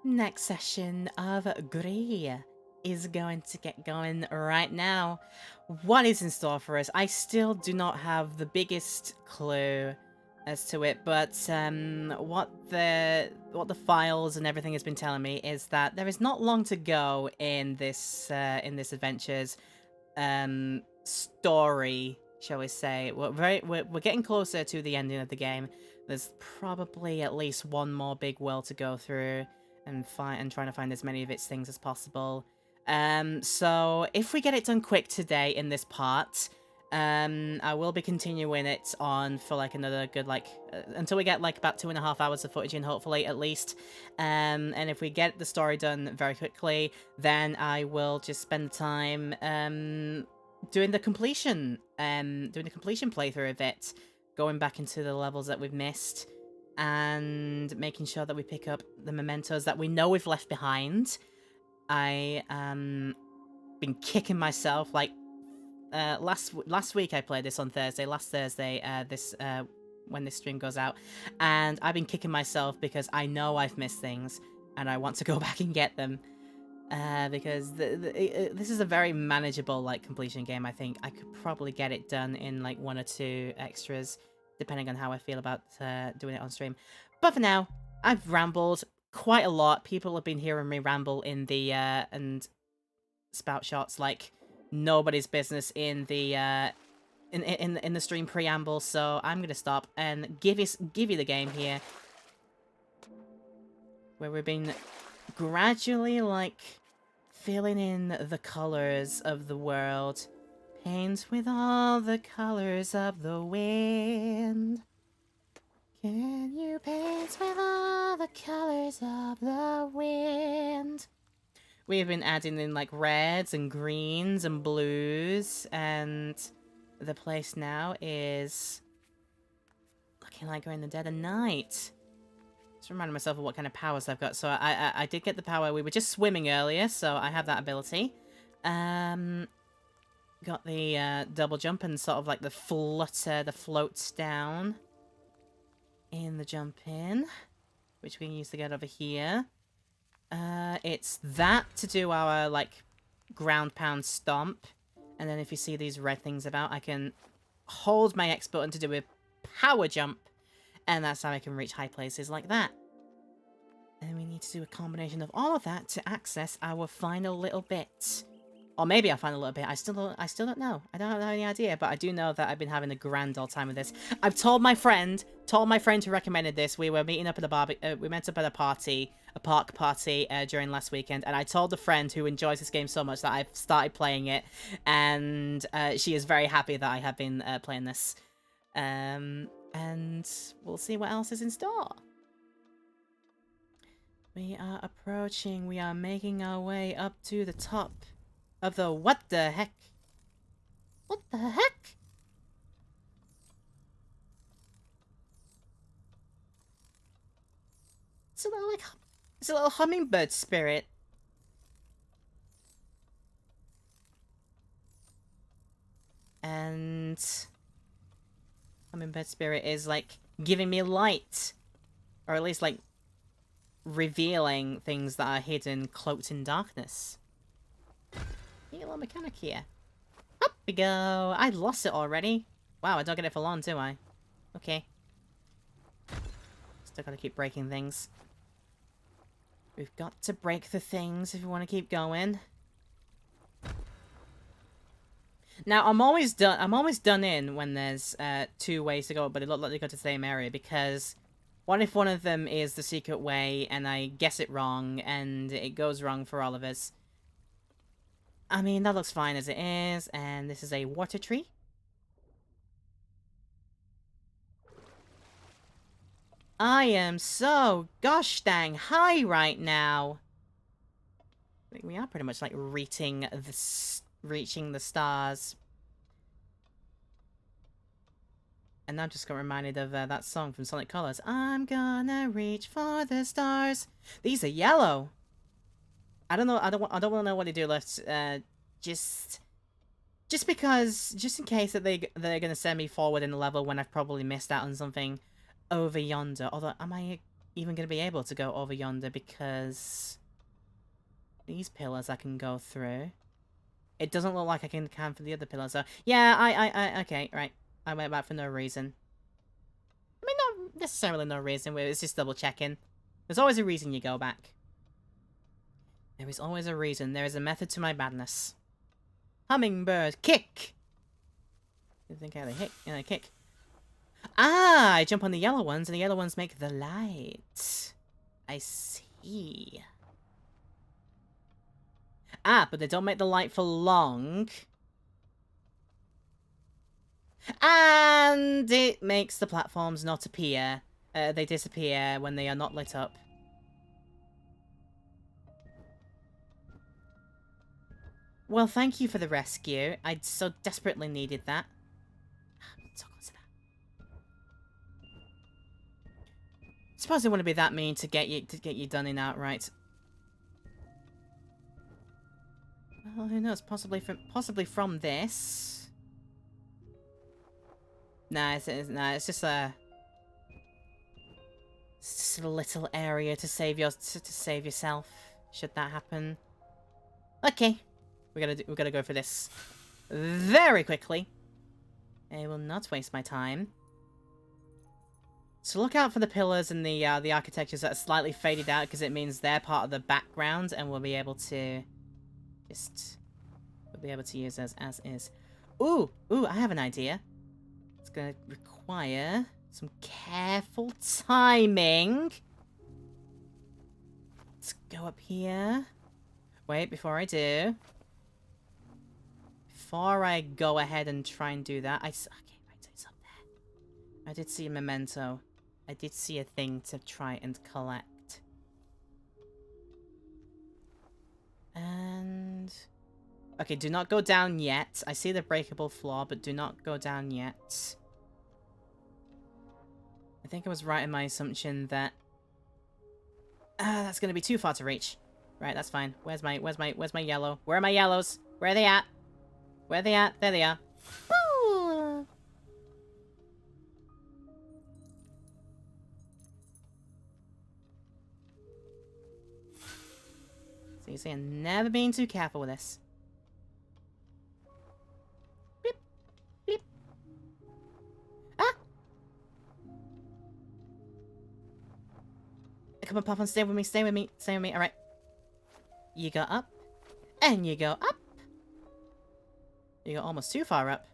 Next session of GRIS is going to get going right now. What is in store for us? I still do not have the biggest clue as to it, but what the files and everything has been telling me is that there is not long to go in this adventure's story, shall we say. We're getting closer to the ending of the game. There's probably at least one more big world to go through and trying to find as many of its things as possible. So if we get it done quick today in this part, I will be continuing it on for like another good until we get like about 2.5 hours of footage in, hopefully at least. And if we get the story done very quickly, then I will just spend time doing the completion playthrough of it, going back into the levels that we've missed and making sure that we pick up the mementos that we know we've left behind. I been kicking myself like last week. I played this on Thursday. Last Thursday, when this stream goes out, and I've been kicking myself because I know I've missed things and I want to go back and get them. Because this is a very manageable like completion game. I think I could probably get it done in like 1 or 2 extras, depending on how I feel about doing it on stream. But for now, I've rambled quite a lot. People have been hearing me ramble in the and spout shots like nobody's business in the in the stream preamble. So I'm gonna stop and give you the game here, where we've been gradually like filling in the colors of the world. Paint with all the colors of the wind. Can you paint with all the colors of the wind? We've been adding in like reds and greens and blues, and the place now is looking like we're in the dead of night. Just reminding myself of what kind of powers I've got. So I did get the power. We were just swimming earlier, so I have that ability. Got the double jump and sort of like the flutter, the floats down in the jump in, which we can use to get over here. It's that to do our like ground pound stomp, and then if you see these red things about, I can hold my X button to do a power jump. And that's how I can reach high places like that. And we need to do a combination of all of that to access our final little bit. Or maybe I'll find a little bit. I still don't know. I don't have any idea, but I do know that I've been having a grand old time with this. I've told my friend who recommended this. We were meeting up at we met up at a park party during last weekend, and I told a friend who enjoys this game so much that I've started playing it, and she is very happy that I have been playing this. And we'll see what else is in store. We are approaching. We are making our way up to the top of the... What the heck? What the heck? It's a little hummingbird spirit. And hummingbird spirit is like giving me light, or at least like revealing things that are hidden, cloaked in darkness. Little mechanic here. Up we go. I lost it already. Wow, I don't get it for long, do I? Okay. Still gotta keep breaking things. We've got to break the things if we want to keep going. Now, I'm always done in when there's 2 ways to go, but it looked like they go to the same area, because what if one of them is the secret way and I guess it wrong and it goes wrong for all of us? I mean, that looks fine as it is, and this is a water tree. I am so gosh dang high right now. We are pretty much like reaching the stars. And I'm just got reminded of that song from Sonic Colors. I'm gonna reach for the stars. These are yellow. I don't know. I don't want to know what they do left. Just because, just in case that they're gonna send me forward in the level when I've probably missed out on something over yonder. Although, am I even going to be able to go over yonder because these pillars I can go through. It doesn't look like I can for the other pillars, so... Yeah, okay, right. I went back for no reason. I mean, not necessarily no reason, it's just double checking. There's always a reason you go back. There is always a reason. There is a method to my madness. Hummingbird, kick! I think I had a hit and a kick. Ah, I jump on the yellow ones, and the yellow ones make the light. I see. Ah, but they don't make the light for long. And it makes the platforms not appear. They disappear when they are not lit up. Well, thank you for the rescue. I so desperately needed that. So close to that. Suppose it wouldn't be that mean to get you done in outright. Well, who knows? Possibly from this. Nah, it's just a little area to save yourself. Should that happen? Okay, we gotta go for this very quickly. I will not waste my time. So look out for the pillars and the architectures that are slightly faded out, because it means they're part of the background, and we'll be able to use those as is. Ooh, I have an idea. It's gonna require some careful timing. Let's go up here. Wait, before I do. Before I go ahead and try and do that, okay, right, it's up there. I did see a memento. I did see a thing to try and collect. And... okay, do not go down yet. I see the breakable floor, but do not go down yet. I think I was right in my assumption that... that's gonna be too far to reach. Right, that's fine. Where's my yellow? Where are my yellows? Where are they at? Where are they at? There they are. Woo! So you see, I'm never being too careful with this. Beep. Beep. Ah! Come on, Puffin, stay with me, stay with me, stay with me. Alright. You go up. And you go up. You go almost too far up.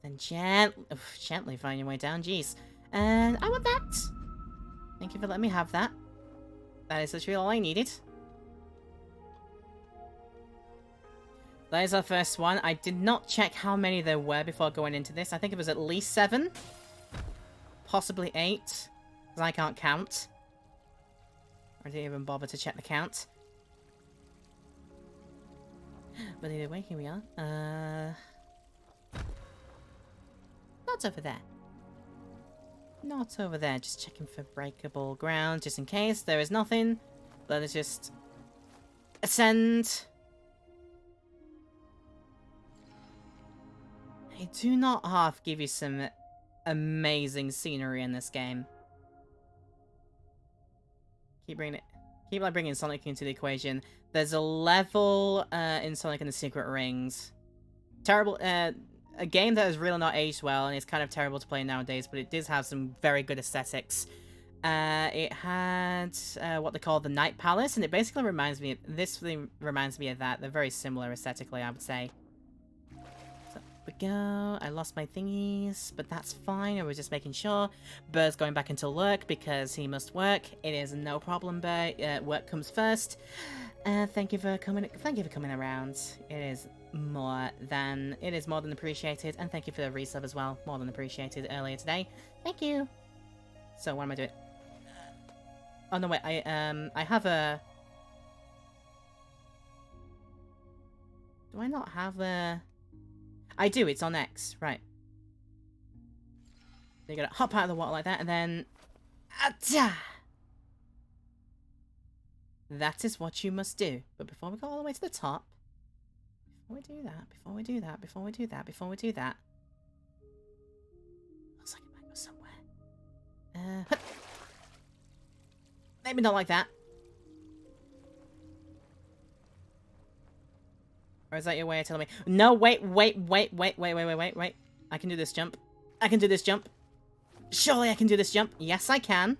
Then gently find your way down, jeez. And I want that. Thank you for letting me have that. That is literally all I needed. That is our first one. I did not check how many there were before going into this. I think it was at least 7. Possibly 8. Because I can't count. I didn't even bother to check the count. But either way, here we are. Not over there. Not over there. Just checking for breakable ground, just in case. There is nothing. Let us just ascend. I do not half give you some amazing scenery in this game. Keep bringing Sonic into the equation. There's a level in Sonic and the Secret Rings. Terrible, a game that has really not aged well, and it's kind of terrible to play nowadays, but it does have some very good aesthetics. It had what they call the Night Palace, and it basically reminds me of that. They're very similar aesthetically, I would say. So, we go. I lost my thingies, but that's fine. I was just making sure. Bird's going back into work because he must work. It is no problem, Bird. Work comes first. Thank you for coming around. It is more than appreciated, and thank you for the resub as well. More than appreciated earlier today. Thank you. So what am I doing? Oh no, wait. I have a. Do I not have a? I do. It's on X, right? You gotta hop out of the water like that, and then. Atta! That is what you must do. But before we go all the way to the top, before we do that, looks like it might go somewhere. Maybe not like that. Or is that your way of telling me? No, wait. I can do this jump. I can do this jump. Surely I can do this jump. Yes, I can.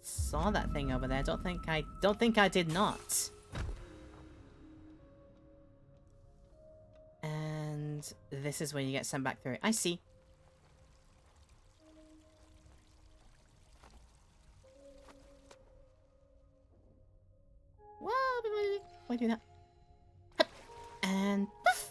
Saw that thing over there. Don't think I did not. And this is when you get sent back through. I see. Whoa, why do that? And poof.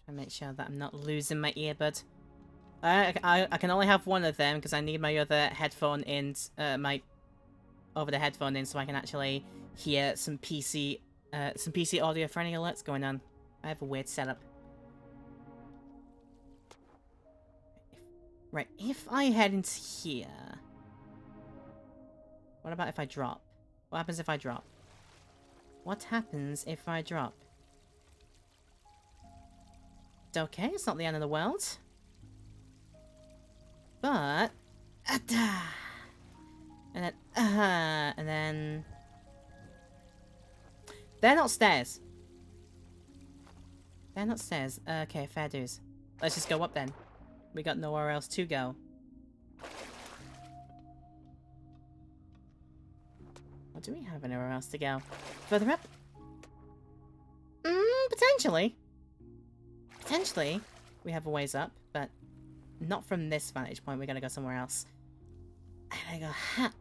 I make sure that I'm not losing my earbud. I can only have one of them because I need my other headphone in, my over the headphone in, so I can actually hear some PC audio for any alerts going on. I have a weird setup. Right, if I head into here, what about if I drop? What happens if I drop? What happens if I drop? It's okay, it's not the end of the world. But... and then... They're not stairs. They're not stairs. Okay, fair dues. Let's just go up then. We got nowhere else to go. Or do we have anywhere else to go? Further up? Potentially. Potentially, we have a ways up, but not from this vantage point. We gotta go somewhere else. And I go, ha!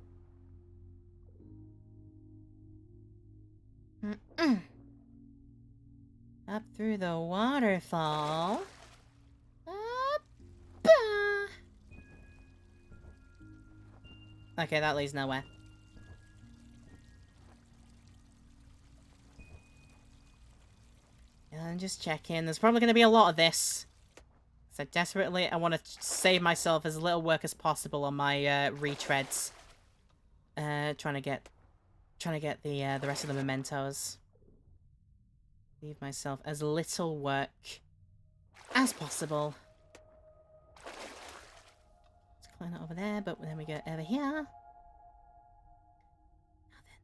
Up through the waterfall. Up. Okay, that leads nowhere. And just checking. There's probably going to be a lot of this. So desperately, I want to save myself as little work as possible on my retreads. Trying to get the rest of the mementos. Leave myself as little work as possible. Let's climb that over there, but then we go over here. Now then.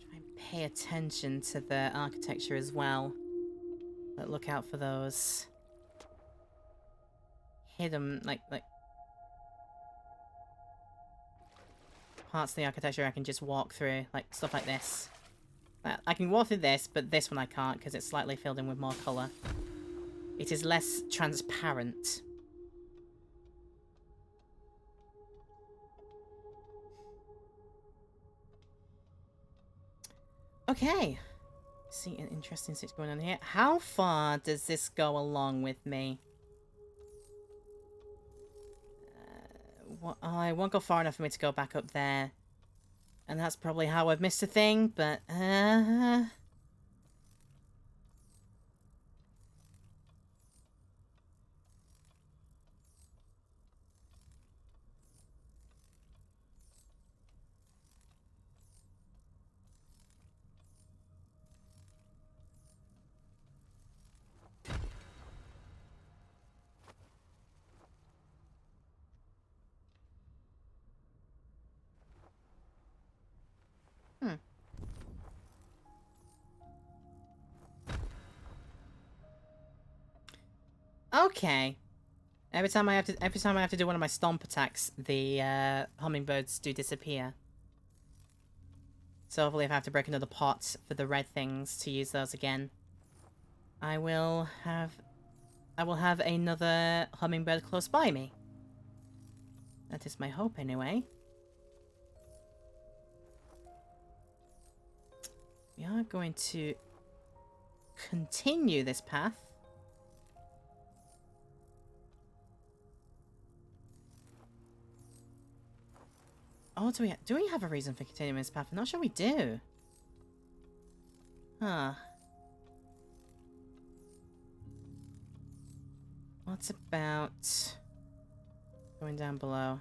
Try and pay attention to the architecture as well. But look out for those hidden, like parts of the architecture I can just walk through, like stuff like this. I can walk through this, but this one I can't because it's slightly filled in with more colour. It is less transparent. Okay. See an interesting situation going on here. How far does this go along with me? I won't go far enough for me to go back up there. And that's probably how I've missed a thing, but... Okay. Every time I have to do one of my stomp attacks, the hummingbirds do disappear. So hopefully if I have to break another pot for the red things to use those again, I will have another hummingbird close by me. That is my hope anyway. We are going to continue this path. Oh, do we have a reason for continuing this path? I'm not sure we do. Huh. What's about going down below?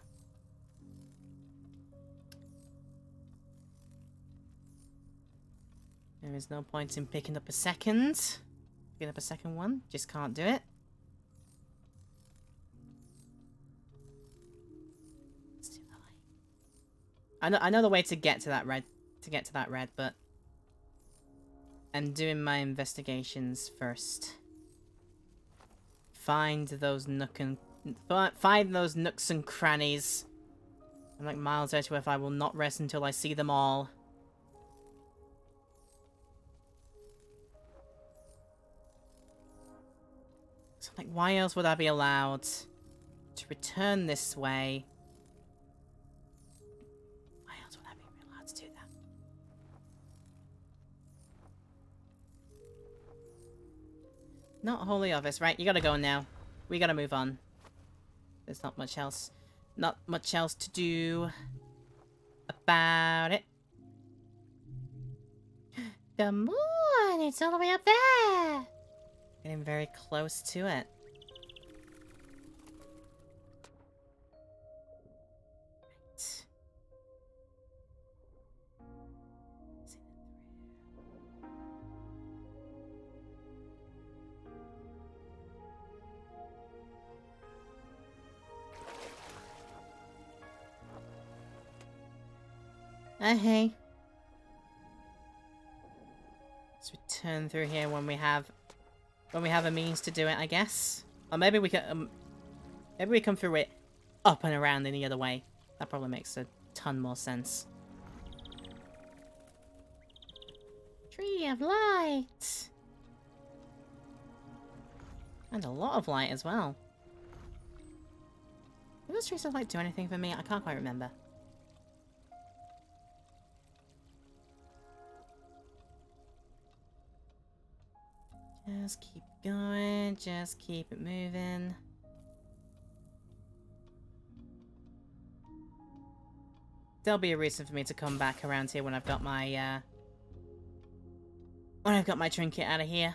There is no point in picking up a second. Picking up a second one. Just can't do it. Let's do that way. I know the way to get to that red. But I'm doing my investigations first. Find those nooks and crannies. I'm like Miles Edgeworth. I will not rest until I see them all. So, like, why else would I be allowed to return this way? Why else would I be allowed to do that? Not wholly obvious, right? You gotta go now. We gotta move on. There's not much else. Not much else to do about it. The moon! It's all the way up there! Getting very close to it. Right. Hey. Let's return through here when we have a means to do it, I guess. Or maybe we can maybe we come through it up and around in the other way. That probably makes a ton more sense. Tree of light. And a lot of light as well. Do those trees of light do anything for me? I can't quite remember. Just keep going, just keep it moving. There'll be a reason for me to come back around here when I've got my trinket out of here.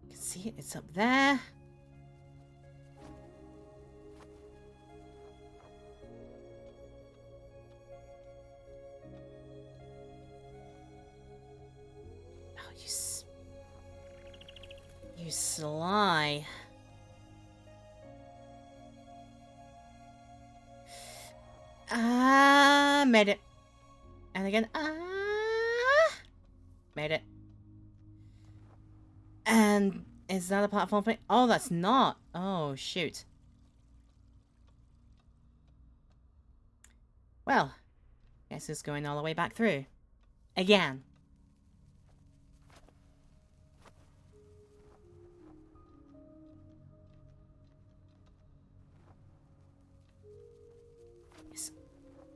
You can see it, it's up there. You sly. Ah, made it. And again, made it. And is that a platform for me? Oh, that's not. Oh, shoot. Well, guess it's going all the way back through. Again.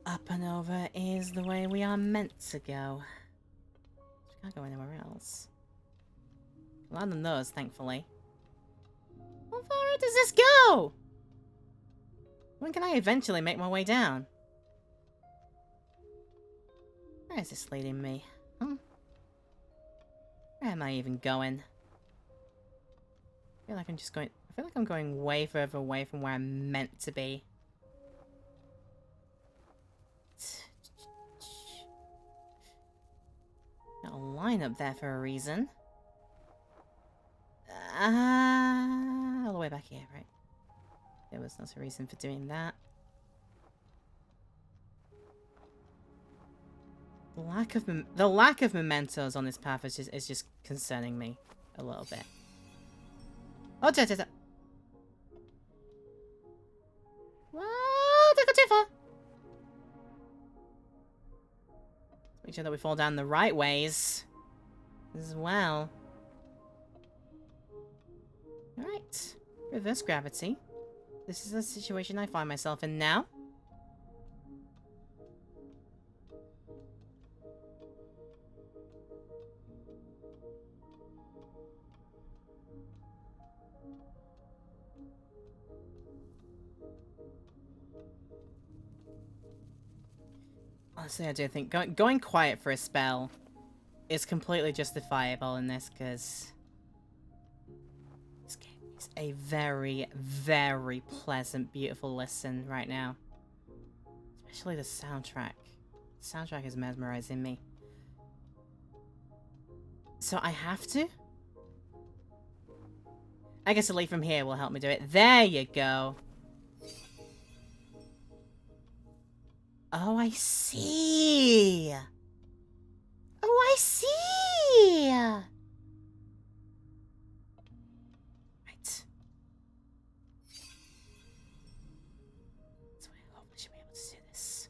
Up and over is the way we are meant to go. We can't go anywhere else. Land on those, thankfully. How far does this go? When can I eventually make my way down? Where is this leading me? Huh? Where am I even going? I feel like I'm just going... I feel like I'm going way further away from where I'm meant to be. Got a line up there for a reason. All the way back here, right? There was not a reason for doing that. The lack of mementos on this path is just concerning me a little bit. Oh, da. Whoa, don't go too far. Make sure that we fall down the right ways as well. Alright. Reverse gravity. This is the situation I find myself in now. Honestly, I do think going quiet for a spell is completely justifiable in this, because this game is a very, very pleasant, beautiful listen right now. Especially the soundtrack. The soundtrack is mesmerizing me. So I have to? I guess a leaf from here will help me do it. There you go. Oh, I see. Oh, I see. Right. So I hope I should be able to do this.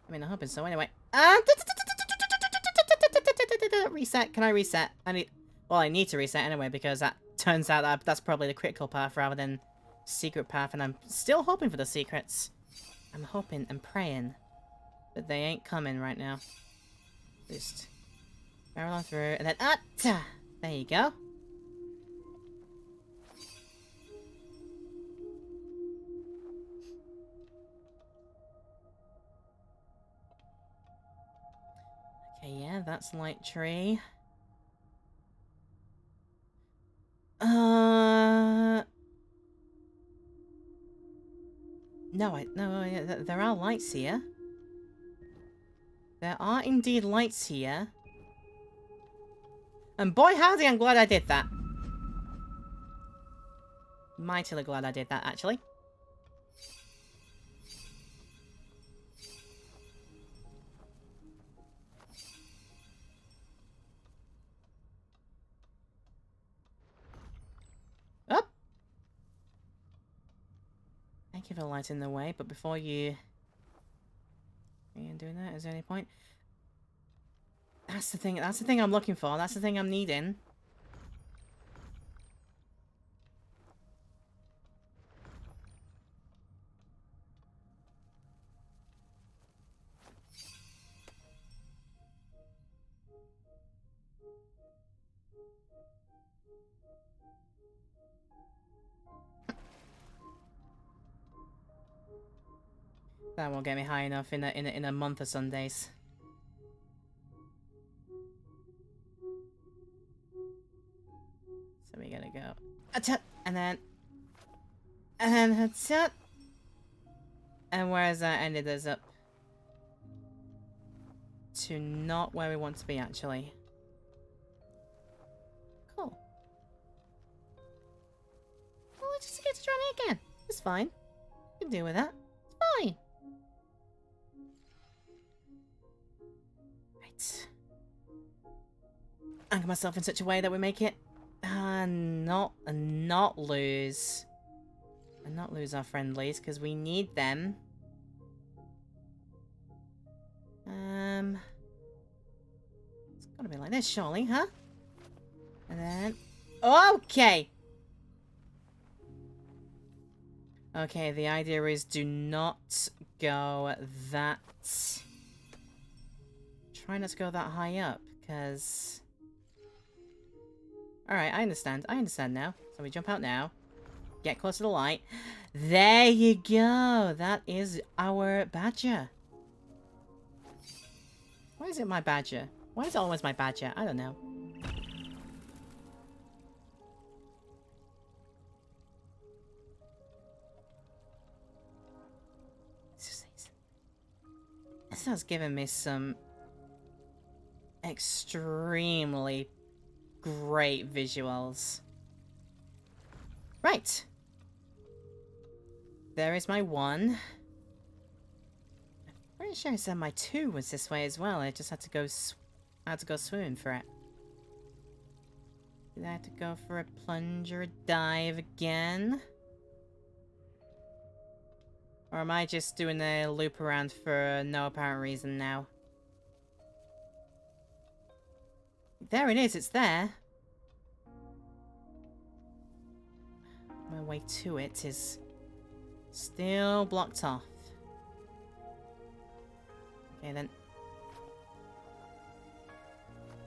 I mean, I'm hoping so anyway. Reset. Can I reset? Well, I need to reset anyway because that turns out that that's probably the critical path rather than secret path, and I'm still hoping for the secrets. I'm hoping and praying that they ain't coming right now. Just barrel on through, and then there you go. Okay, yeah, that's light tree. No, there are lights here. There are indeed lights here. And boy howdy, I'm glad I did that. Mightily glad I did that, actually. Up! Thank you for lighting the way, but before you... Are you doing that? Is there any point? That's the thing I'm looking for. That's the thing I'm needing. That won't get me high enough in a month of Sundays. So we gotta go. And then and where has that ended us up? To not where we want to be, actually. Cool. Well, let's just get to try it again. It's fine. We can deal with that. It's fine. Right. Anchor myself in such a way that we make it not lose our friendlies, because we need them. It's gotta be like this, surely, huh? And then... Okay! Okay, the idea is do not go that... Try not to go that high up, because... Alright, I understand now. So we jump out now. Get close to the light. There you go! That is our badger. Why is it my badger? Why is it always my badger? I don't know. This has given me some extremely great visuals. Right. There is my 1. I'm pretty sure I said my 2 was this way as well. I just had to go swimming for it. Did I have to go for a plunge or a dive again? Or am I just doing a loop around for no apparent reason now? There it is, it's there. My way to it is still blocked off. Okay then.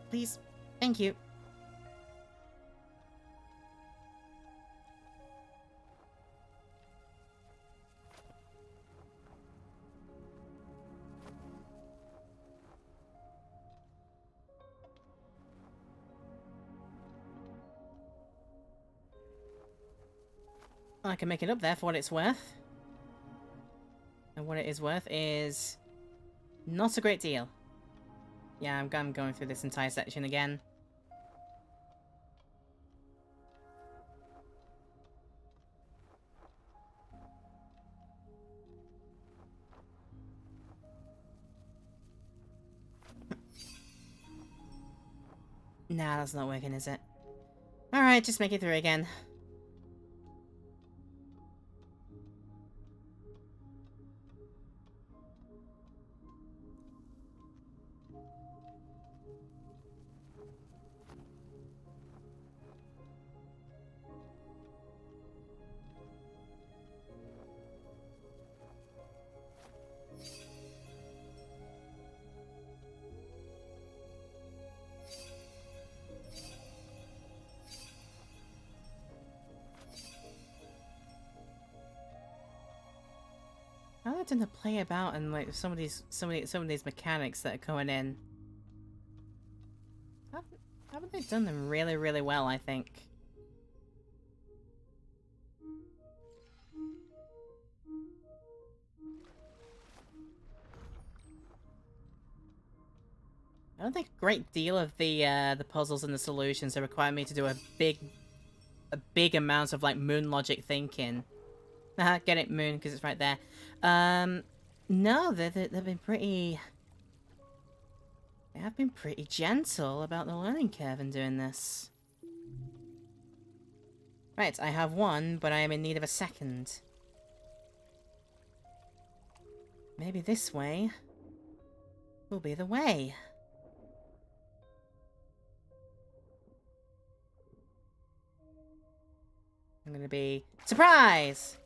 Please. Thank you. I can make it up there for what it's worth. And what it is worth is not a great deal. Yeah, I'm going through this entire section again. Nah, that's not working, is it? Alright, just make it through again. I like to play about and like some of these mechanics that are coming in. Haven't they done them really, really well, I think. I don't think a great deal of the puzzles and the solutions that require me to do a big amount of like moon logic thinking. Haha, get it, moon, because it's right there. No, they've been pretty. They have been pretty gentle about the learning curve in doing this. Right, I have one, but I am in need of a second. Maybe this way will be the way. I'm gonna be... Surprise!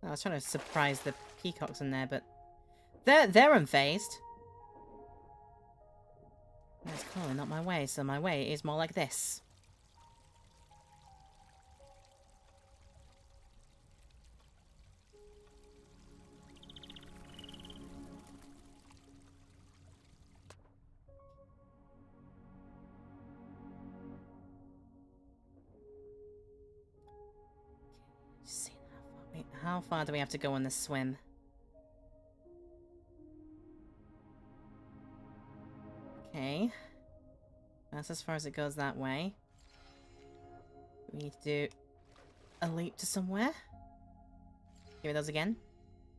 I was trying to surprise the peacocks in there, but... They're unfazed. That's clearly not my way, so my way is more like this. Just see how far do we have to go on this swim? Okay. That's as far as it goes that way. We need to do a leap to somewhere. Give me those again,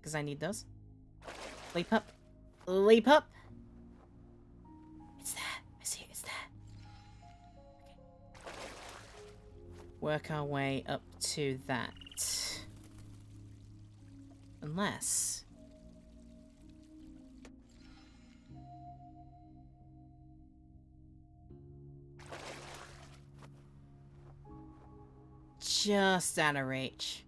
because I need those. Leap up. Leap up! It's there. I see it. It's there. Okay. Work our way up to that. Unless... just out of reach.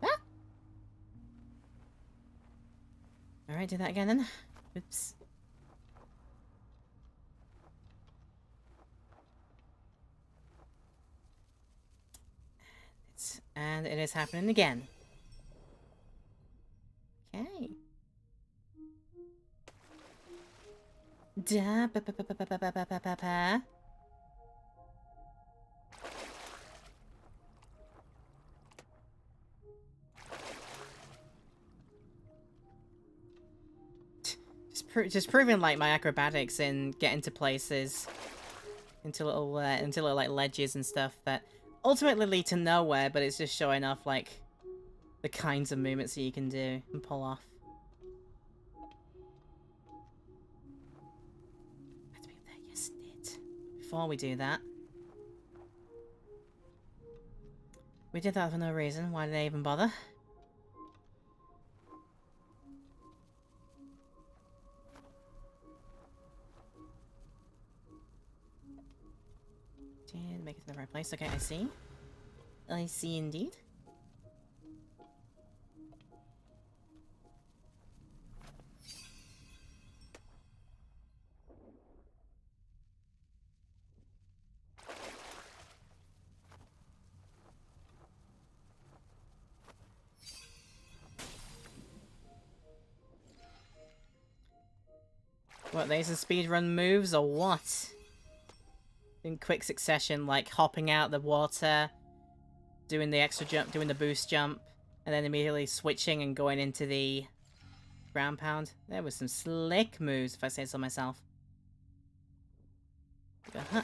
Ah! Alright, do that again then. Oops. And it is happening again. Okay. Da ba ba ba ba ba ba ba ba ba ba. Just proving like my acrobatics in getting to places, into little like ledges and stuff that ultimately lead to nowhere, but it's just showing off like the kinds of movements that you can do and pull off. Had to be up there. Yes, it did. Before we do that, we did that for no reason. Why did I even bother? Did make it to the right place. Okay, I see. I see indeed. What, these are speedrun moves or what? In quick succession, like hopping out the water, doing the extra jump, doing the boost jump, and then immediately switching and going into the ground pound. There was some slick moves, if I say so myself. Go, huh.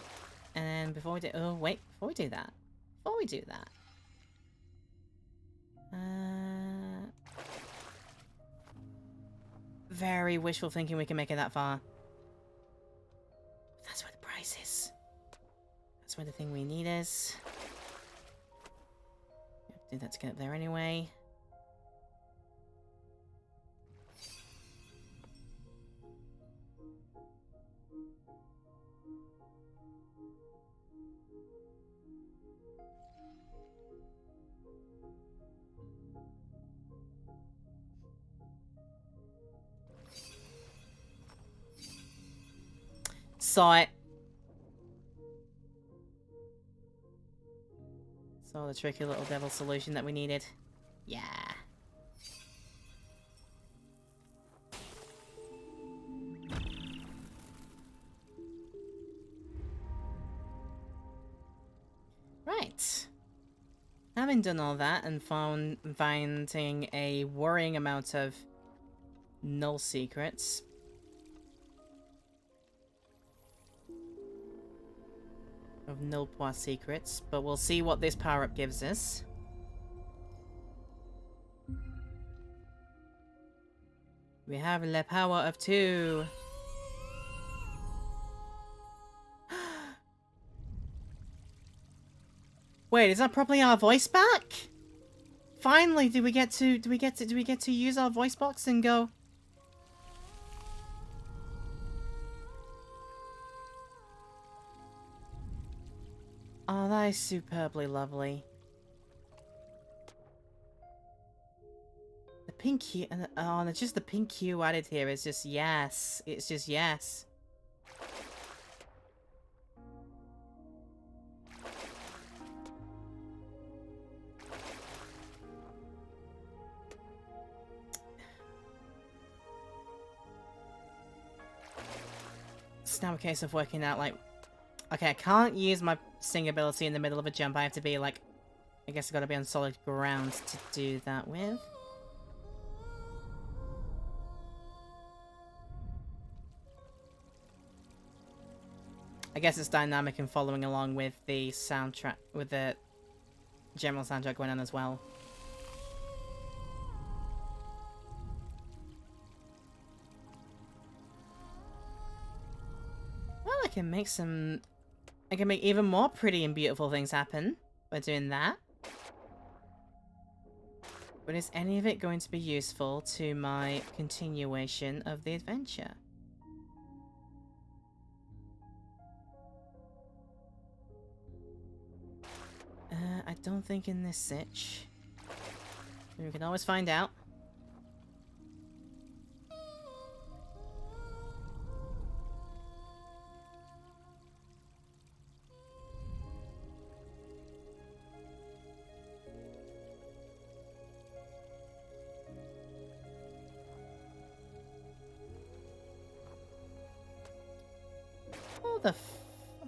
And then before we do... Oh, wait. Before we do that. Very wishful thinking we can make it that far. That's where the prize is. That's where the thing we need is. We have to do that to get up there anyway. Saw it. Saw the tricky little devil solution that we needed. Yeah. Right. Having done all that and finding a worrying amount of null secrets, of nil point secrets, but we'll see what this power-up gives us. We have the power of 2. Wait, is that probably our voice back? Finally, do we get to use our voice box and go? Oh, that is superbly lovely. The pink hue, oh, and just the pink hue added here is just yes. It's just yes. It's now a case of working out, like, okay, I can't use my sing ability in the middle of a jump. I have to be, like, I guess I gotta be on solid ground to do that with. I guess it's dynamic and following along with the soundtrack, with the general soundtrack going on as well. Well, I can make even more pretty and beautiful things happen by doing that. But is any of it going to be useful to my continuation of the adventure? I don't think in this sitch. We can always find out.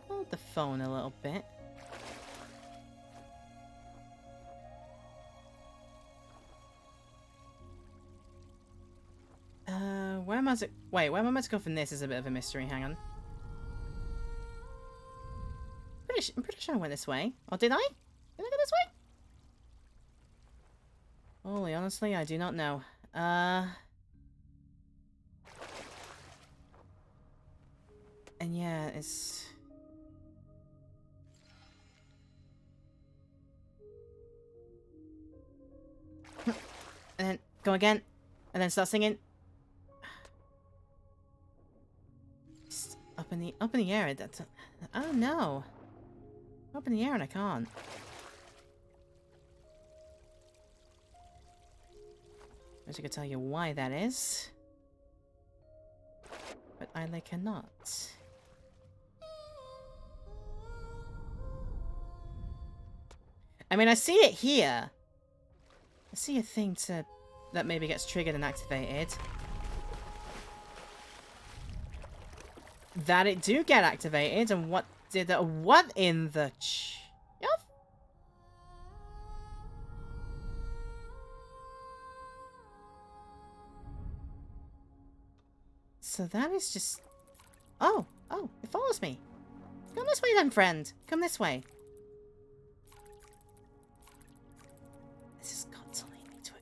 Hold the phone a little bit. Where am I to... Wait, where am I meant to go from this is a bit of a mystery. Hang on. I'm pretty sure I went this way. Or did I? Did I go this way? Holy, honestly, I do not know. And yeah, it's... and then go again. And then start singing. Just up in the air. That's... Oh no. Up in the air and I can't. I wish I could tell you why that is. But I cannot. I mean, I see it here. I see a thing that maybe gets triggered and activated. that it do get activated, and what did that? What in the chuff? So that is just... Oh, it follows me. Come this way then, friend. Come this way. This has got to lead me to a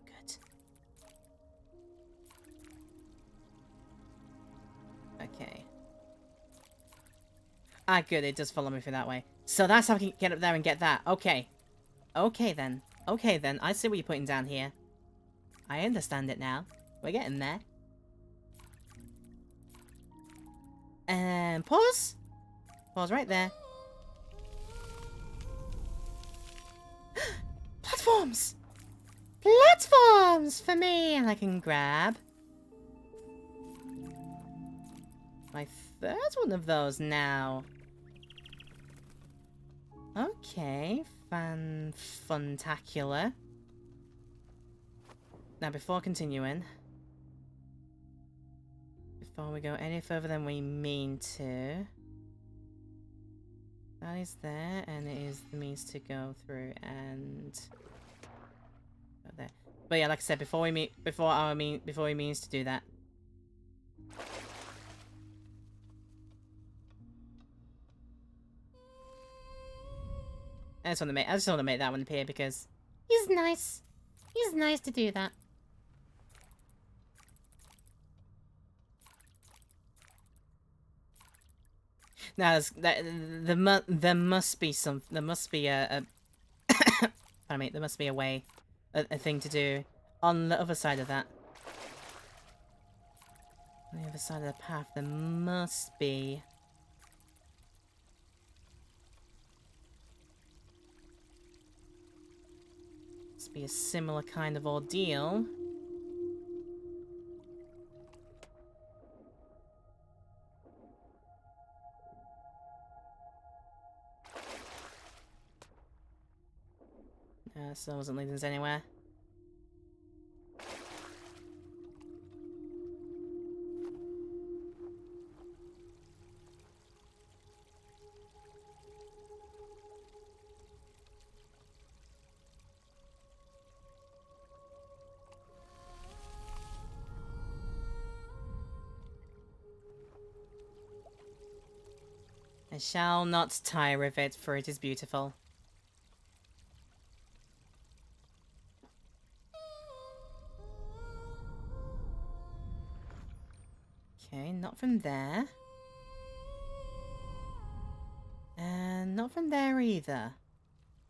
good. Okay. Ah, good. It does follow me through that way. So that's how I can get up there and get that. Okay. Okay, then. Okay, then. I see what you're putting down here. I understand it now. We're getting there. And pause. Pause right there. Platforms! Platforms for me! And I can grab my third one of those now. Okay, funtacular. Now, before continuing, before we go any further than we mean to, that is there, and it is the means to go through and go there. But yeah, like I said, before we means to do that. I just want to make that one appear because he's nice. He's nice to do that. Now, there must be a pardon me, there must be a way, a thing to do on the other side of that. On the other side of the path, there must be. Must be a similar kind of ordeal. Still wasn't leading us anywhere. I shall not tire of it, for it is beautiful. Okay, not from there. And not from there either.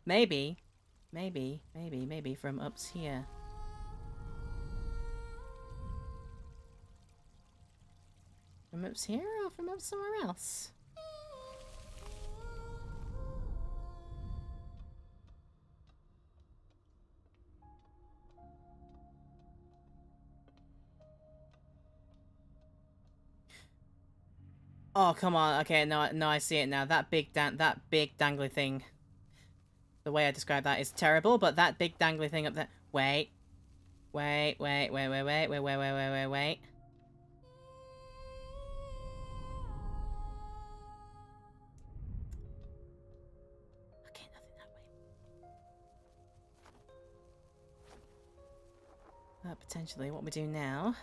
Maybe from up here. From up here or from up somewhere else? Oh, come on. Okay, no, I see it now. That big dangly thing. The way I describe that is terrible, but that big dangly thing up there. Wait. Wait. Okay, nothing that way. Potentially, what we do now.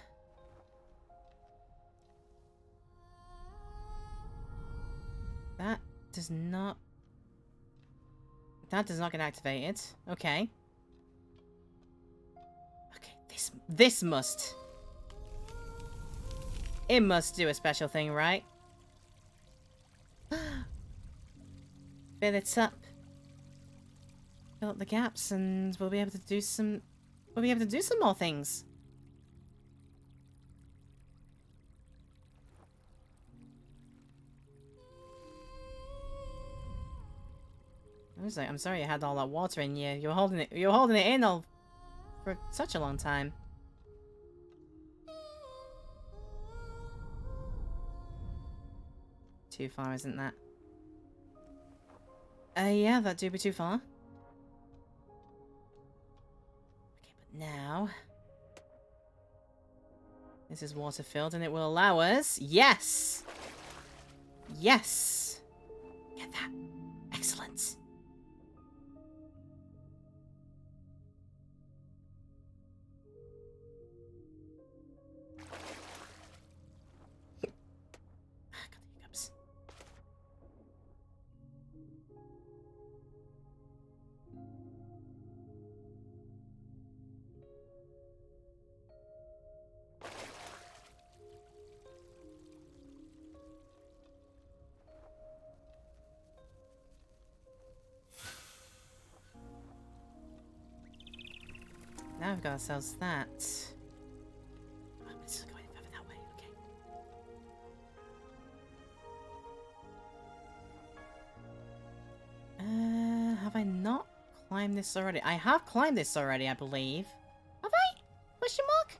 That does not get activated. Okay. Okay, this must. It must do a special thing, right? Fill it up. Fill up the gaps and we'll be able to do some more things. I was like, I'm sorry you had all that water in you. You're holding it in all for such a long time. Too far, isn't that? Yeah, that do be too far. Okay, but now this is water filled and it will allow us. Yes! Yes! Get that. Excellent. Ah, got the hiccups. Now we've got ourselves that. Oh, this is going further that way, okay. Have I not climbed this already? I have climbed this already, I believe. Have I? Question mark?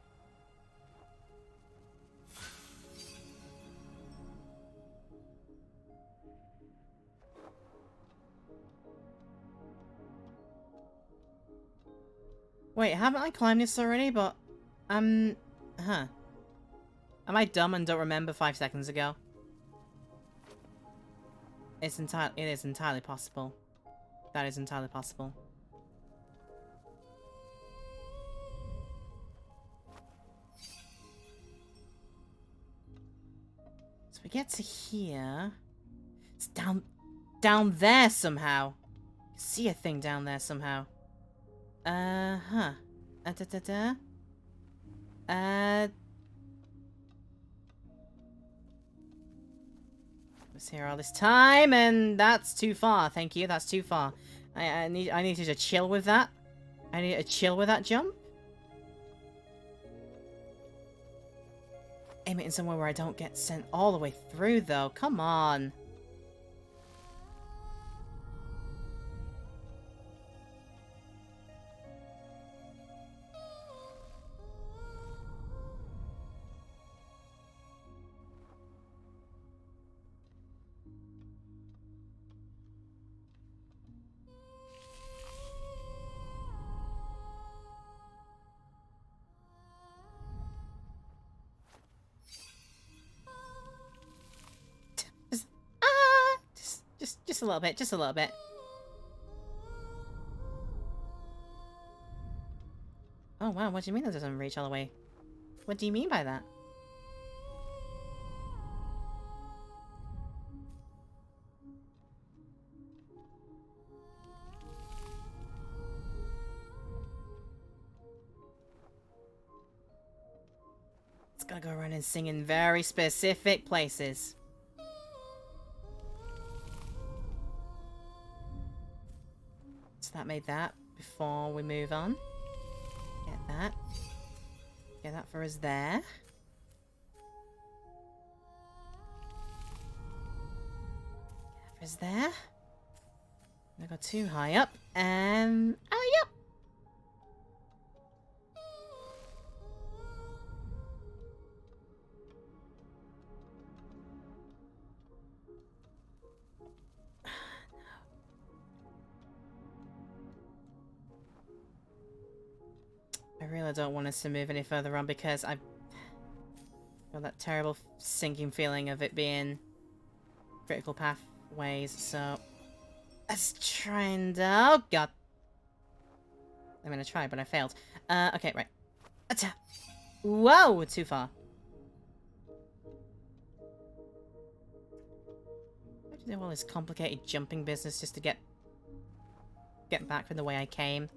Wait, haven't I climbed this already? But, huh. Am I dumb and don't remember 5 seconds ago? It is entirely possible. That is entirely possible. So we get to here. It's down there somehow. I see a thing down there somehow. Huh. Was here all this time, and that's too far. Thank you. That's too far. I need to just chill with that. I need to chill with that jump. Aim it in somewhere where I don't get sent all the way through, though. Come on. Just a little bit, just a little bit. Oh wow, what do you mean that doesn't reach all the way? What do you mean by that? It's gotta go around and sing in very specific places. So that made that before we move on. Get that. Get that for us there. Get that for us there. I got too high up. And oh yep. I really don't want us to move any further on because I've got that terrible sinking feeling of it being critical pathways, so let's try and oh god. I'm gonna try, but I failed. Okay, right. Attack. Whoa, too far. I have to do all this complicated jumping business just to get back from the way I came.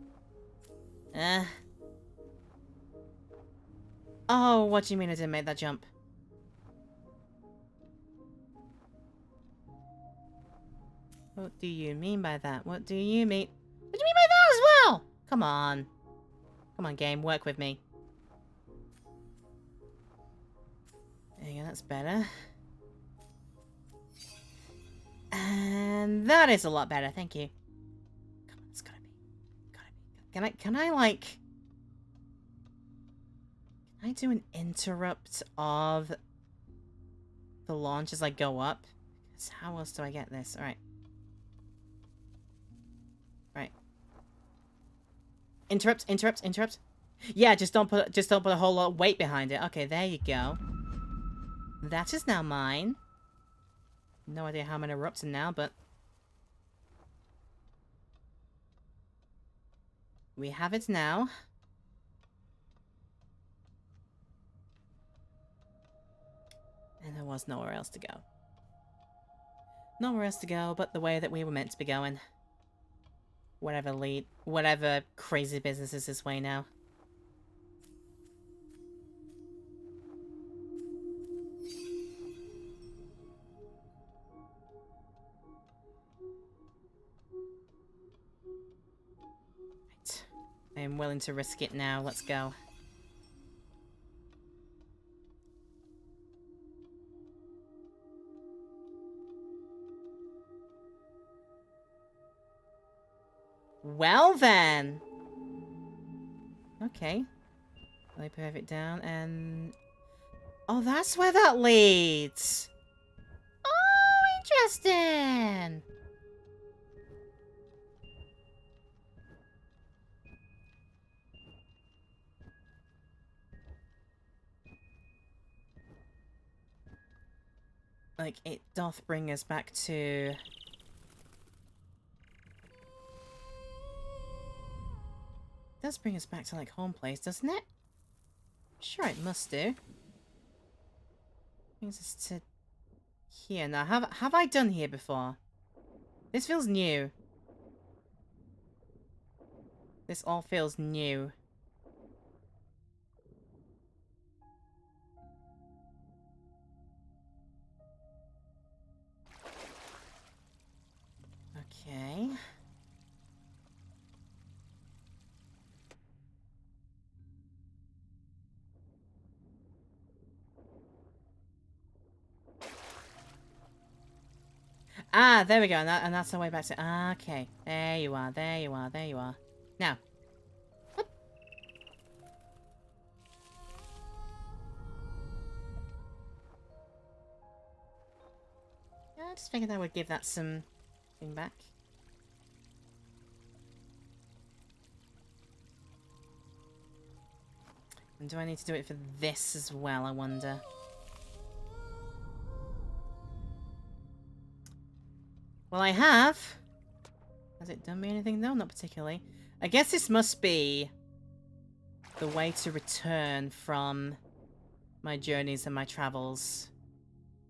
Oh, what do you mean I didn't make that jump? What do you mean by that? What do you mean? What do you mean by that as well? Come on. Come on, game. Work with me. There you go. That's better. And that is a lot better. Thank you. Come on. It's gotta be. Gotta be. Can I like... Can I do an interrupt of the launch as I go up? Because how else do I get this? Alright. Right. Interrupt. Yeah, just don't put a whole lot of weight behind it. Okay, there you go. That is now mine. No idea how I'm erupting now, but... we have it now. And there was nowhere else to go. Nowhere else to go but the way that we were meant to be going. Whatever crazy business is this way now. Right. I am willing to risk it now. Let's go. Well then! Okay. Let me perv it down and... oh, that's where that leads! Oh, interesting! Like, it doth bring us back to... it does bring us back to, like, home place, doesn't it? Sure, it must do. Brings us to here. Now, have I done here before? This feels new. This all feels new. Okay. Ah, there we go, and that's the way back to... ah, okay. There you are, there you are, there you are. Now. Whoop. Yeah, I just figured I would give that some thing back. And do I need to do it for this as well, I wonder? Well, I have. Has it done me anything? No, not particularly. I guess this must be the way to return from my journeys and my travels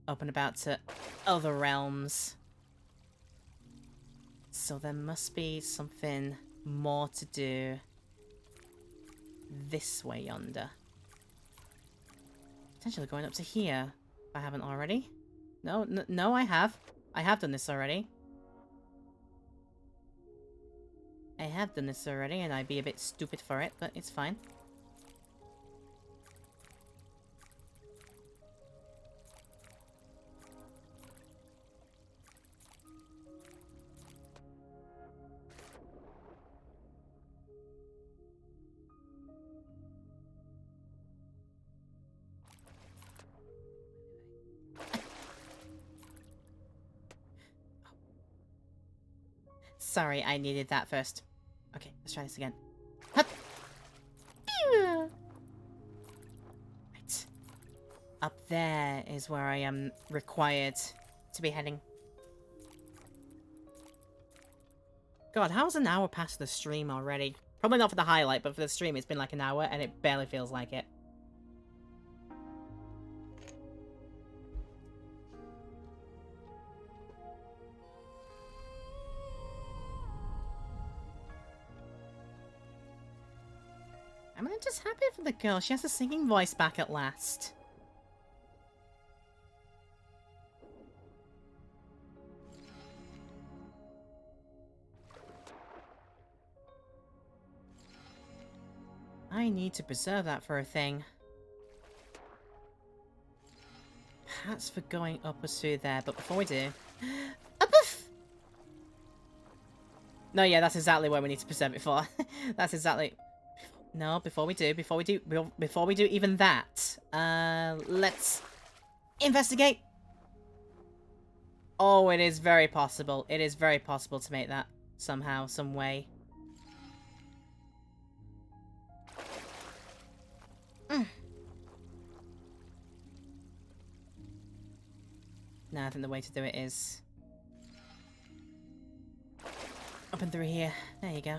up and about to other realms. So there must be something more to do this way yonder. Potentially going up to here, if I haven't already. No, I have. I have done this already. I have done this already, and I'd be a bit stupid for it, but it's fine. Sorry, I needed that first. Okay, let's try this again. Hup. Right. Up there is where I am required to be heading. God, how's an hour past the stream already? Probably not for the highlight, but for the stream it's been like an hour and it barely feels like it. I'm just happy for the girl. She has a singing voice back at last. I need to preserve that for a thing. Perhaps for going up us through there, but before we do... No, yeah, that's exactly where we need to preserve it for. That's exactly... No, before we do even that, let's investigate. Oh, it is very possible. It is very possible to make that somehow, some way. No, I think the way to do it is up and through here. There you go.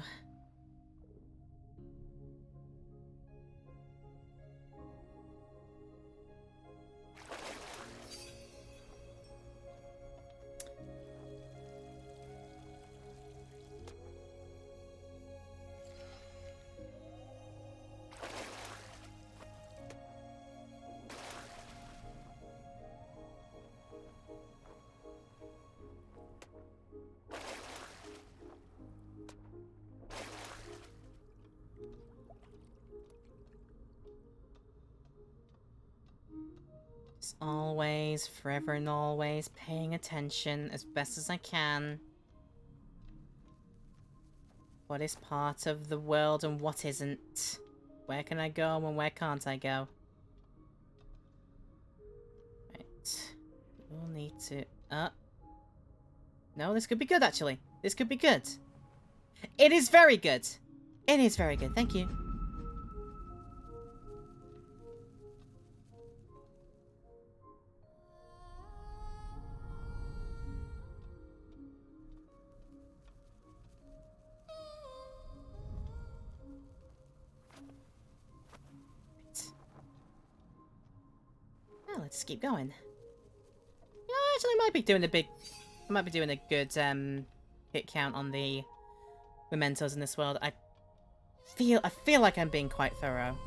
Just always, forever and always, paying attention as best as I can. What is part of the world and what isn't? Where can I go and where can't I go? Right. We'll need to... No, this could be good, actually. This could be good. It is very good. It is very good. Thank you. Well, let's keep going. Yeah, actually, I might be doing a good hit count on the mementos in this world. I feel like I'm being quite thorough.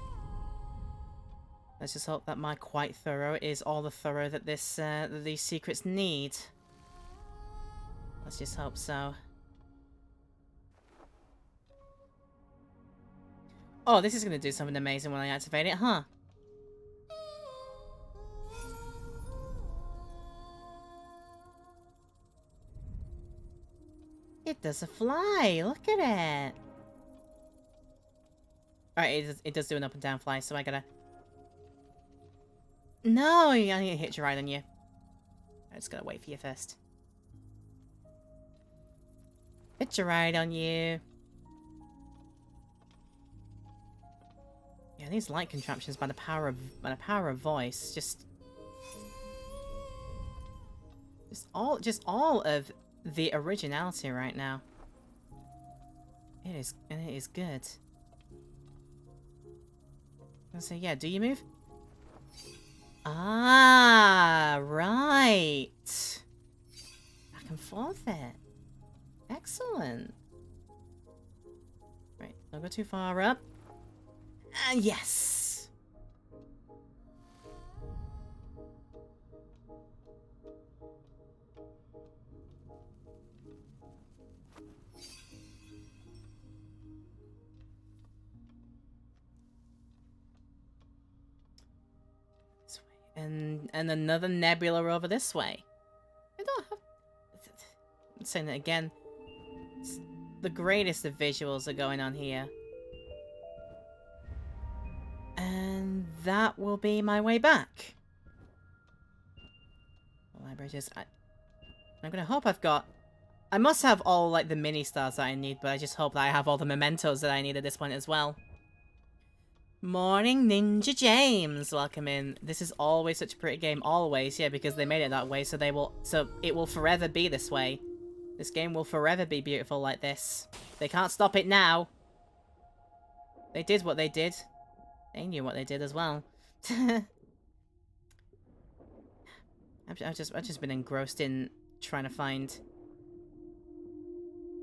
Let's just hope that my quite thorough is all the thorough that that these secrets need. Let's just hope so. Oh, this is going to do something amazing when I activate it, huh? It does a fly. Look at it. Alright, it does do an up and down fly, so I gotta... No, I need to hitch a ride on you. I just gotta wait for you first. Hitch a ride on you. Yeah, these light contraptions by the power of voice, just all of the originality right now. It is good. So yeah, do you move? Ah, right. Back and forth it. Excellent. Right, don't go too far up. And yes. This way. And another nebula over this way. I don't have... I'm saying that again. It's the greatest of visuals are going on here. And that will be my way back. The library just... I'm gonna hope I've got... I must have all, like, the mini stars that I need, but I just hope that I have all the mementos that I need at this point as well. Morning, Ninja James! Welcome in. This is always such a pretty game. Always, yeah, because they made it that way, so it will forever be this way. This game will forever be beautiful like this. They can't stop it now. They did what they did. They knew what they did as well. I've just been engrossed in trying to find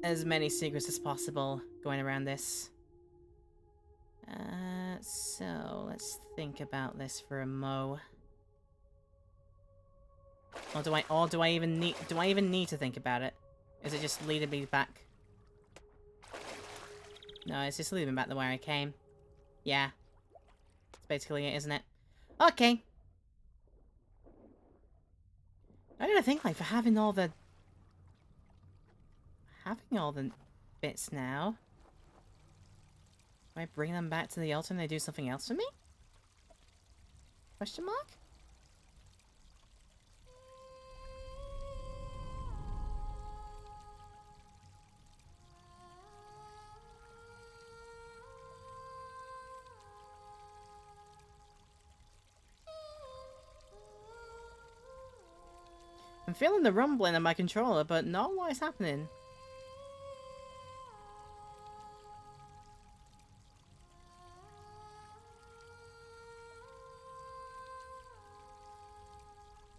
as many secrets as possible going around this. So let's think about this for a mo. Or do I even need to think about it? Is it just leading me back? No, it's just leading me back the way I came. Yeah. That's basically it, isn't it? Okay. I gotta think, like, for having all the bits now. Do I bring them back to the altar and they do something else for me? Question mark? feeling the rumbling on my controller, but not what is happening.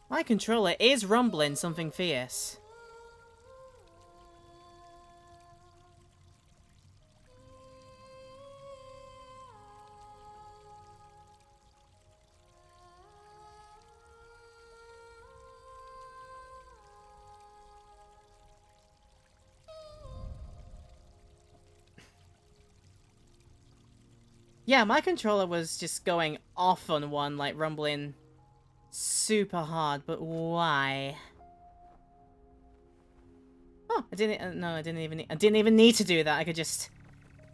My controller is rumbling something fierce. Yeah, my controller was just going off on one, like rumbling super hard, but why? Oh, I didn't. No, I didn't even. I didn't even need to do that. I could just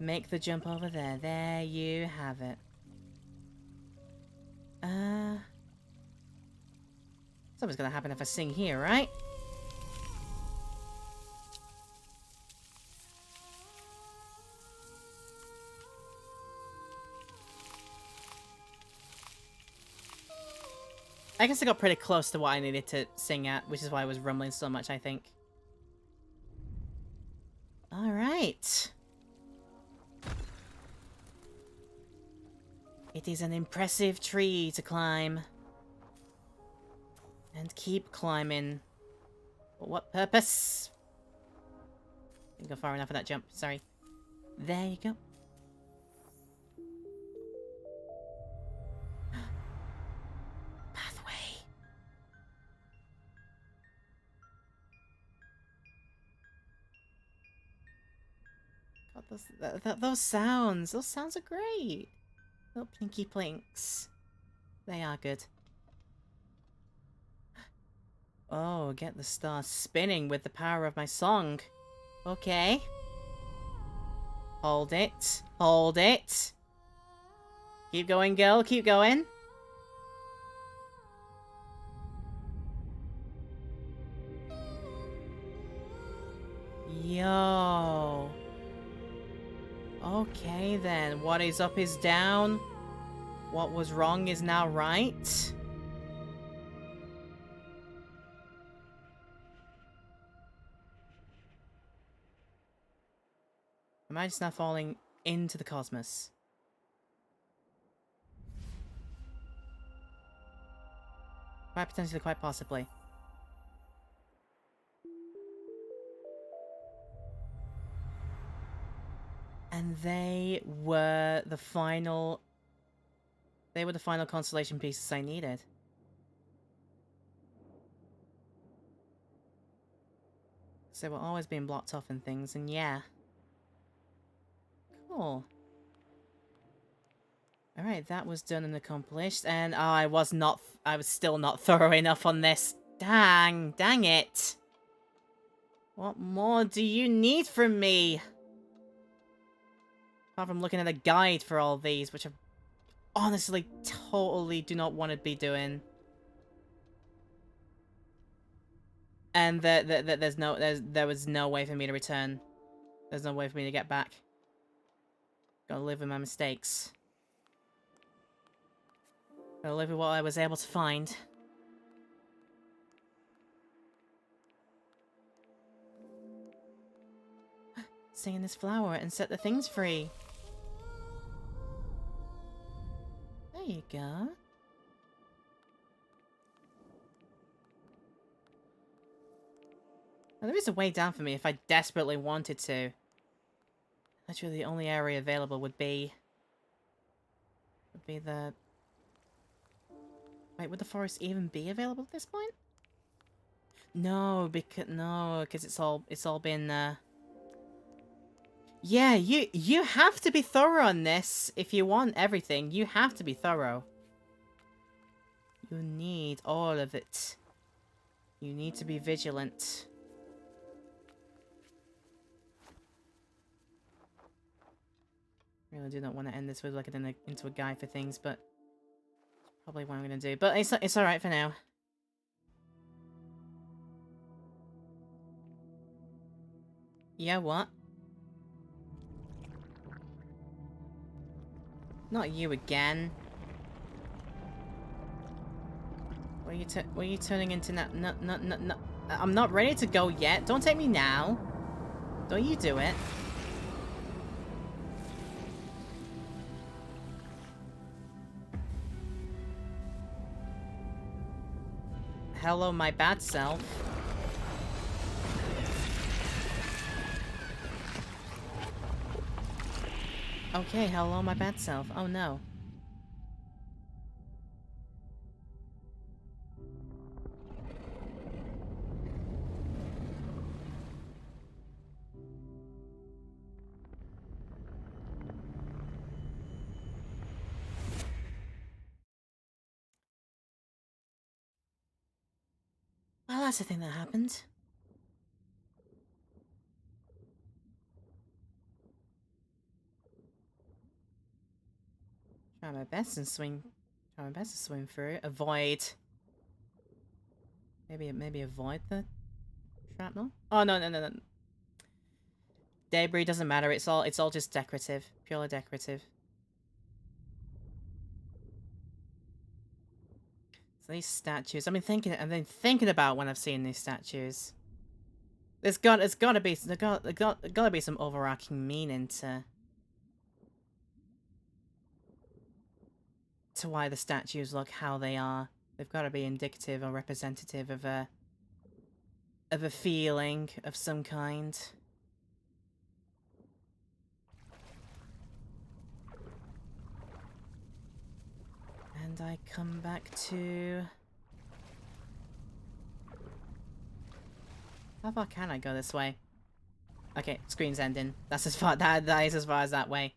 make the jump over there. There you have it. Something's gonna happen if I sing here, right? I guess I got pretty close to what I needed to sing at, which is why I was rumbling so much, I think. Alright. It is an impressive tree to climb. And keep climbing. For what purpose? Didn't go far enough for that jump, sorry. There you go. Pathway. God, those sounds are great. Little plinky plinks. They are good. Oh, get the star spinning with the power of my song. Okay. Hold it. Hold it. Keep going, girl. Keep going. Yo. Okay then. What is up is down. What was wrong is now right. Am I just now falling into the cosmos? Quite potentially, quite possibly. And they were the final constellation pieces I needed. So we're always being blocked off and things, and yeah. Cool. Alright, that was done and accomplished, and I was still not thorough enough on this. Dang it. What more do you need from me? Apart from looking at a guide for all these, which I honestly totally do not want to be doing. And there was no way for me to return. There's no way for me to get back. Gotta live with my mistakes. Gotta live with what I was able to find. Sing in this flower and set the things free. There you go. Now, there is a way down for me if I desperately wanted to. Literally the only area available would be the... Wait, would the forest even be available at this point? No, because it's all been Yeah, you have to be thorough on this if you want everything. You have to be thorough. You need all of it. You need to be vigilant. Really do not want to end this with looking into a guide for things, but probably what I'm gonna do. But it's all right for now. Yeah, what? Not you again. What are you turning into now? No, no, no, no. I'm not ready to go yet. Don't take me now. Don't you do it. Hello, my bad self. Okay, hello, my bad self. Oh no. Well, that's the thing that happened. Try my best and swing. Try my best to swim through. Avoid. Maybe avoid the shrapnel. Oh no, no, no, no. Debris doesn't matter. It's all just decorative, purely decorative. So these statues. I've been thinking about when I've seen these statues. There's gotta be some overarching meaning to why the statues look how they are. They've got to be indicative or representative of a feeling of some kind. And I come back to... How far can I go this way? Okay, screen's ending. That's as far that is as far as that way.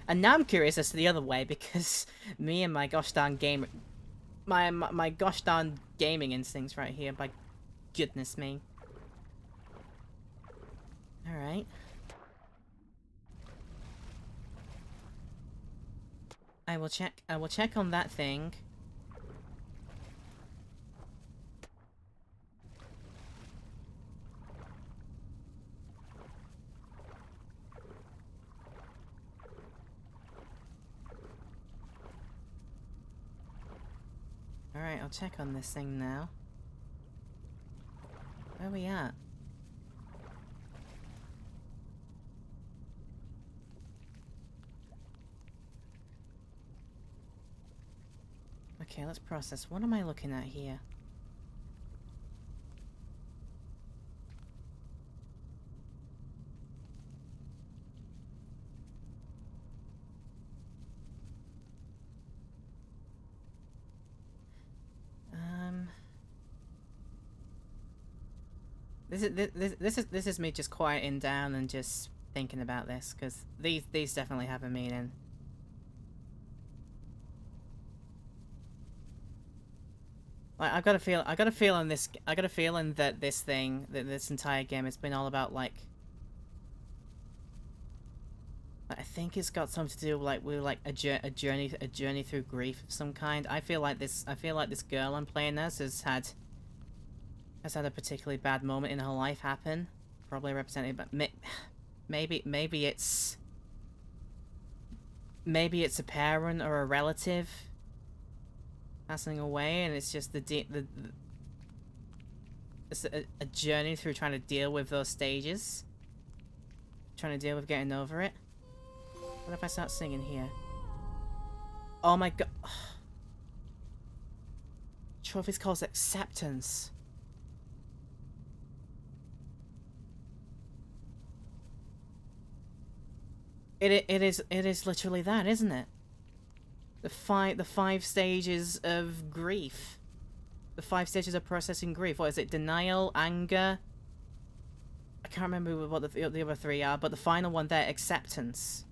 And now I'm curious as to the other way because me and my gosh darn game my gosh darn gaming instincts right here, by goodness me. Alright. I will check on that thing. Alright, I'll check on this thing now. Where are we at? Okay, let's process. What am I looking at here? This is me just quieting down and just thinking about this, because these definitely have a meaning. Like, I got a feeling that this entire game has been all about, like, I think it's got something to do with a journey through grief of some kind. I feel like this girl I'm playing as has had a particularly bad moment in her life happen, probably represented, but maybe it's a parent or a relative passing away, and it's just it's a journey through trying to deal with those stages, trying to deal with getting over it. What if I start singing here? Oh my god. Trophy's calls acceptance. It is literally that, isn't it? The five stages of grief. The 5 stages of processing grief. What is it? Denial, anger. I can't remember what the other 3 are, but the final one there, acceptance.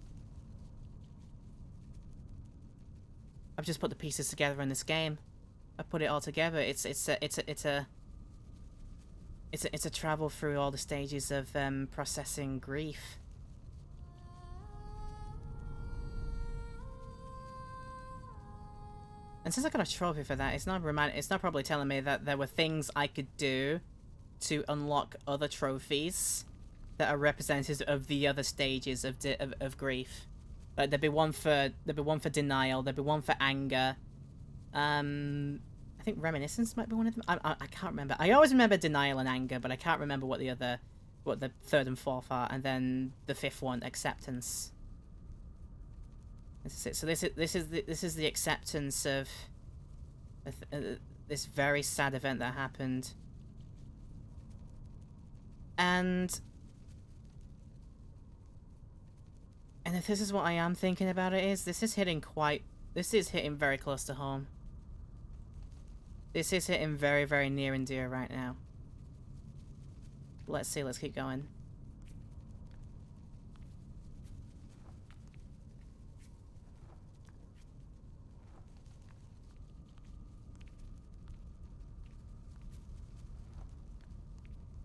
I've just put the pieces together in this game. I put it all together. It's a travel through all the stages of processing grief. And since I got a trophy for that, it's not probably telling me that there were things I could do to unlock other trophies that are representative of the other stages of grief. Like there'd be one for denial, there'd be one for anger, and I think Reminiscence might be one of them. I can't remember. I always remember Denial and Anger, but I can't remember what the third and fourth are, and then the fifth one, Acceptance. This is it. So this is the acceptance of this very sad event that happened, and if this is what I am thinking about it is, this is hitting very close to home. This is hitting very, very near and dear right now. Let's see, let's keep going.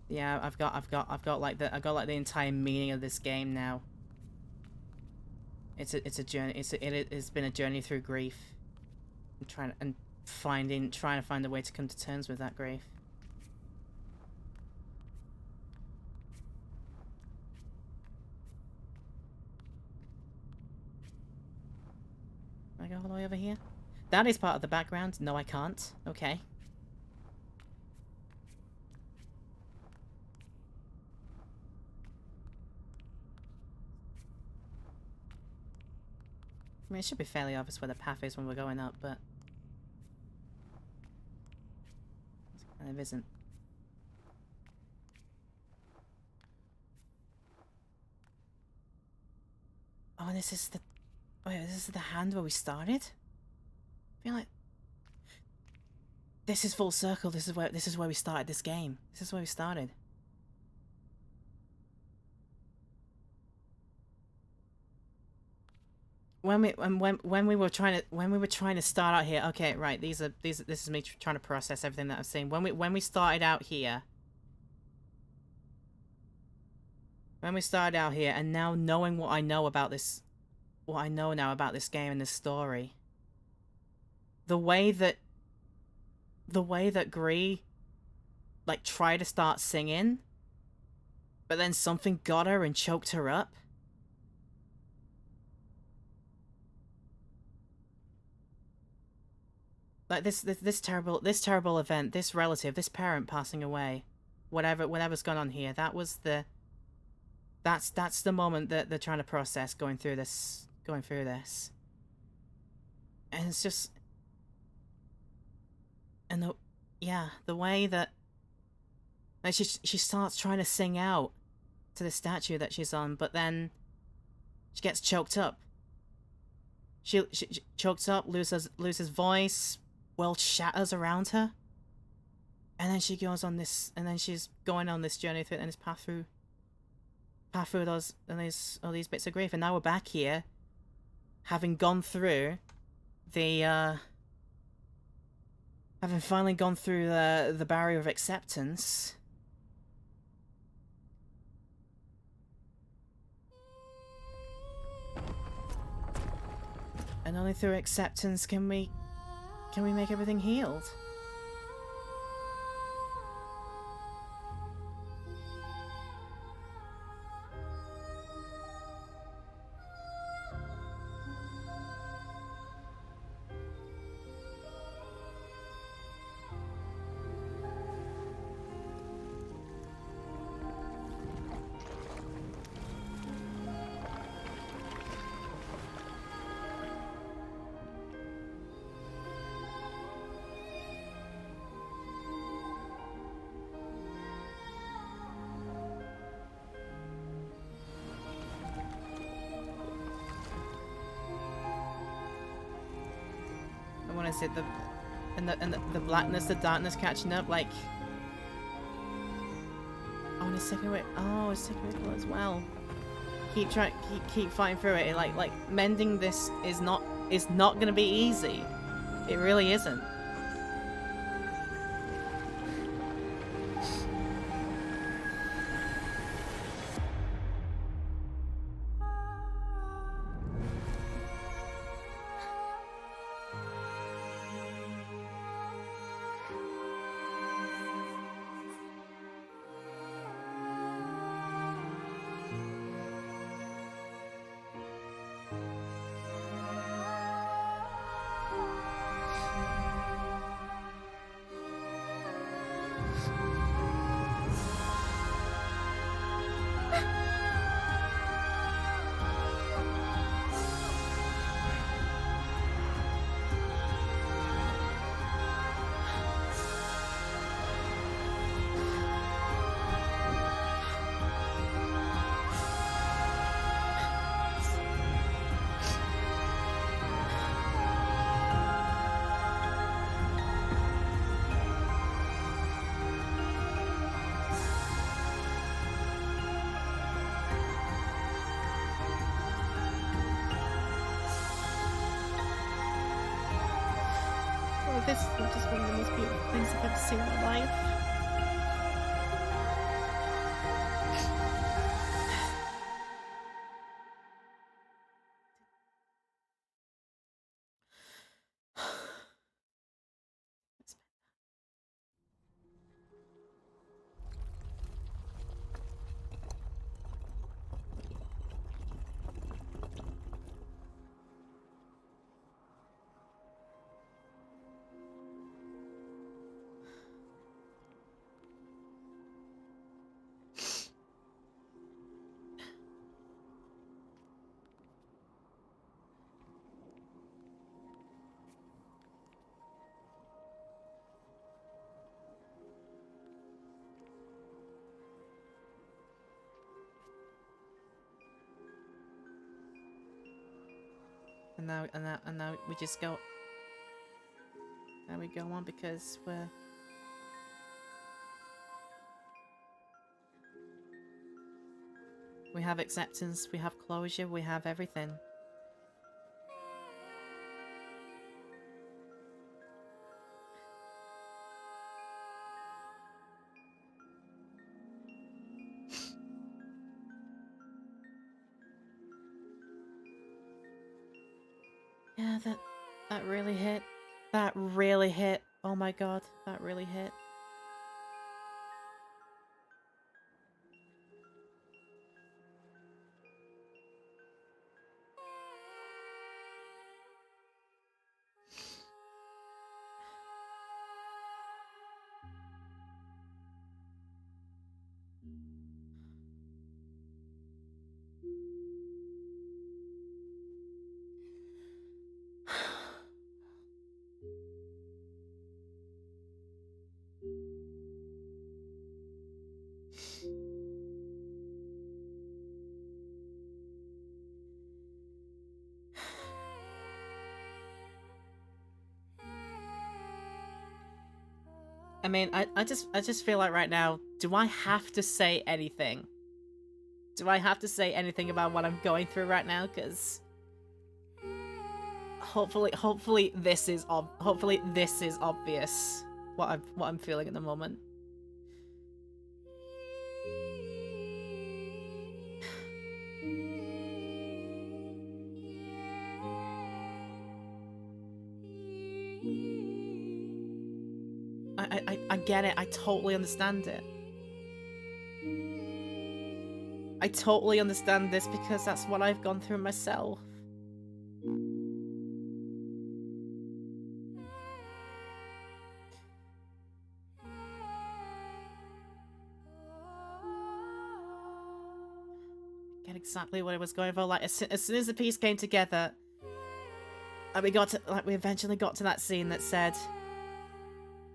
Yeah, I've got like the entire meaning of this game now. It's a journey. It's been a journey through grief. And trying to find a way to come to terms with that grief. Can I go all the way over here? That is part of the background. No, I can't. Okay. I mean, it should be fairly obvious where the path is when we're going up, but it kind of isn't. Oh, this is the... Wait, this is the hand where we started? I feel like... This is full circle. This is where we started this game. This is where we started. When we were trying to start out here, okay, right, this is me trying to process everything that I've seen. When we started out here, and now knowing what I know about this, what I know now about this game and this story, the way that Gree like tried to start singing, but then something got her and choked her up. Like this terrible event, this relative, this parent passing away, whatever's gone on here, that's the moment that they're trying to process going through this. And it's just, and the way that like she starts trying to sing out to the statue that she's on, but then she gets choked up. She chokes up, loses voice. World shatters around her, and then she goes on this, and then she's going on this journey through, and this path through those, and there's all these bits of grief, and now we're back here, having gone through the, having finally gone through the barrier of acceptance. And only through acceptance can we make everything healed? What is it? The blackness, the darkness catching up, like. Oh, and it's taking away. Oh, it's taking away as well. Keep fighting through it. Like mending this is not gonna be easy. It really isn't. This is just one of the most beautiful things I've ever seen in my life. And now we just go. Now we go on because we have acceptance, we have closure, we have everything. Yeah, that really hit. That really hit. Oh my god, that really hit. I mean, I just feel like right now, do I have to say anything? Do I have to say anything about what I'm going through right now? Because hopefully this is obvious what I'm feeling at the moment. I get it. I totally understand it. I totally understand this because that's what I've gone through myself. Get exactly what I was going for. Like as soon as the piece came together, and we eventually got to that scene that said,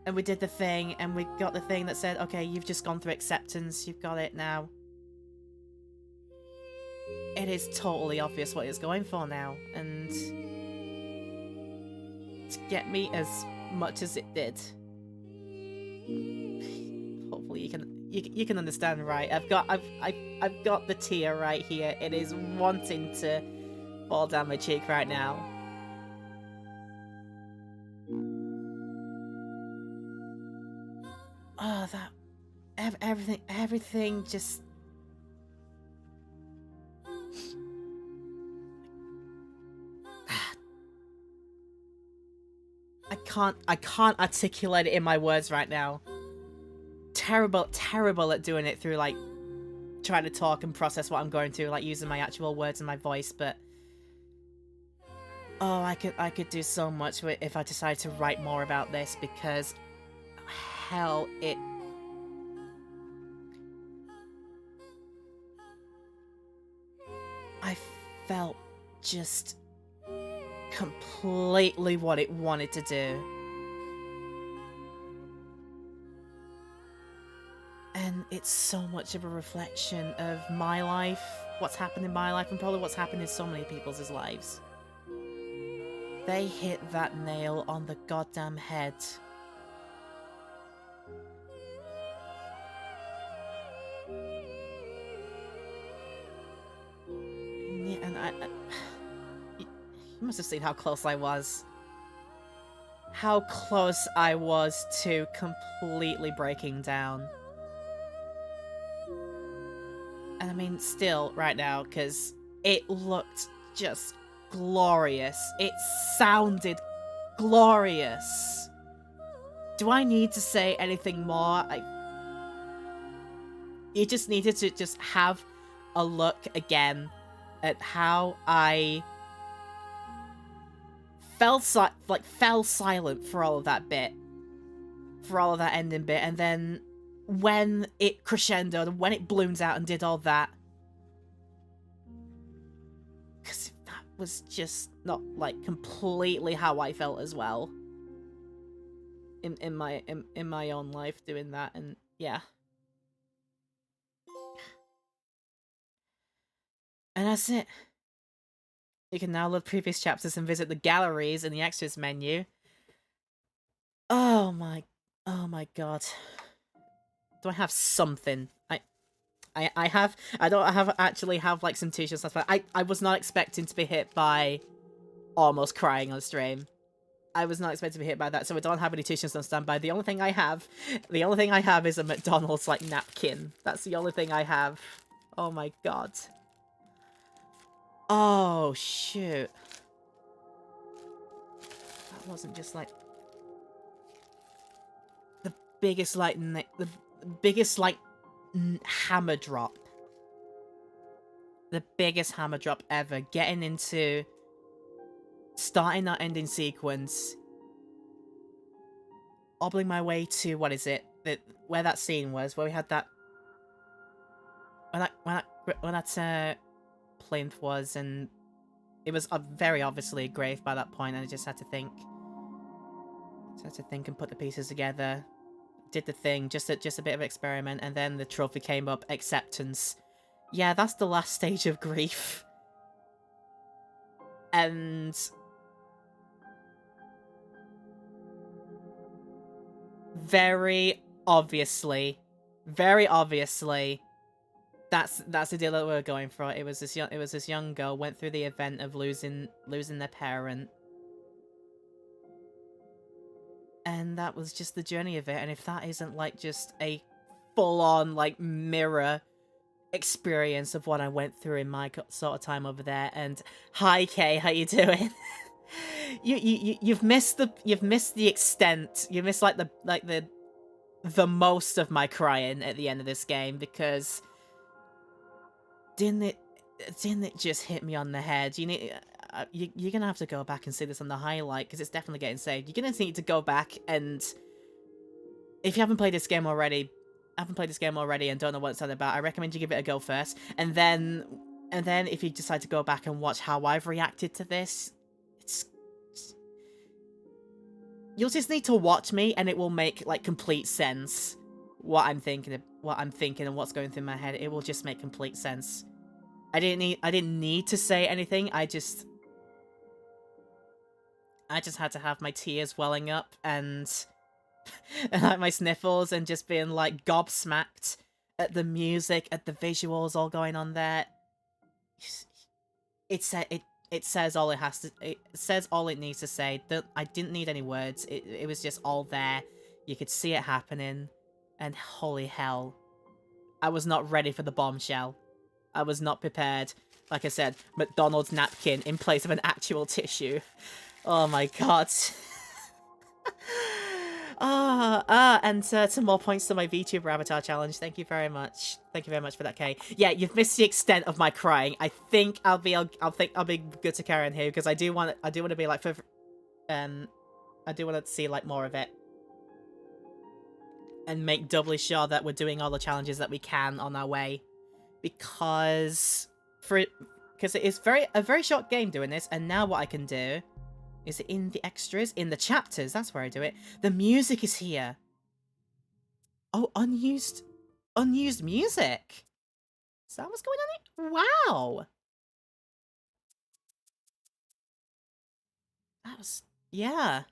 and we did the thing, and we got the thing that said, okay, you've just gone through acceptance, you've got it now. It is totally obvious what it's going for now, and to get me as much as it did. Hopefully you can understand, right? I've got the tear right here. It is wanting to fall down my cheek right now. Oh, that everything just. I can't articulate it in my words right now. Terrible at doing it through like trying to talk and process what I'm going through, like using my actual words and my voice, but oh, I could do so much with if I decided to write more about this, because hell, I felt just completely what it wanted to do. And it's so much of a reflection of my life, what's happened in my life, and probably what's happened in so many people's lives. They hit that nail on the goddamn head. Yeah, and you must have seen how close I was. how close I was to completely breaking down. And I mean, still, right now, because it looked just glorious. It sounded glorious. Do I need to say anything more? You just needed to just have a look again at how I fell silent for all of that bit, for all of that ending bit, and then when it crescendoed, when it bloomed out and did all that, because that was just not like completely how I felt as well in my own life doing that, and yeah. And that's it. You can now load previous chapters and visit the galleries in the extras menu. Oh my god. Do I have something? I don't have actually have like some t-shirts stuff, but I was not expecting to be hit by almost crying on stream. I was not expecting to be hit by that, so I don't have any t-shirts on standby. The only thing I have is a McDonald's like napkin. That's the only thing I have. Oh my god. Oh shoot. That wasn't just like the biggest like the biggest like hammer drop. The biggest hammer drop ever. Getting into starting that ending sequence, obbling my way to what is it? Where that scene was, where we had that when that plinth was, and it was very obviously a grave by that point, and I just had to think. And put the pieces together. Did the thing, just a bit of experiment, and then the trophy came up, acceptance. Yeah, that's the last stage of grief. And very obviously, that's the deal that we're going for. It was this young girl went through the event of losing their parent. And that was just the journey of it. And if that isn't like just a full-on like mirror experience of what I went through in my sort of time over there. And hi Kay, how you doing? you've missed the extent. You missed like the most of my crying at the end of this game, because didn't it just hit me on the head? You need you're gonna have to go back and see this on the highlight, because it's definitely getting saved. You're gonna need to go back, and if you haven't played this game already and don't know what it's all about, I recommend you give it a go first, and then if you decide to go back and watch how I've reacted to this, you'll just need to watch me, and it will make like complete sense. What I'm thinking, and what's going through my head, it will just make complete sense. I didn't need to say anything. I just had to have my tears welling up and like my sniffles, and just being like gobsmacked at the music, at the visuals all going on there. It says all it has to. It says all it needs to say. I didn't need any words. It was just all there. You could see it happening, and holy hell, I was not ready for the bombshell. I was not prepared. Like I said, McDonald's napkin in place of an actual tissue. Oh my god. And some more points to my VTuber avatar challenge. Thank you very much. Thank you very much for that, Kay. Yeah, you've missed the extent of my crying. I think I'll be good to carry on here, because I do want to be like I do want to see like more of it, and make doubly sure that we're doing all the challenges that we can on our way, because it is a very short game doing this. And now what I can do is in the extras, in the chapters, that's where I do it. The music is here. Oh, unused music. Is that what's going on here? Wow. That was, yeah.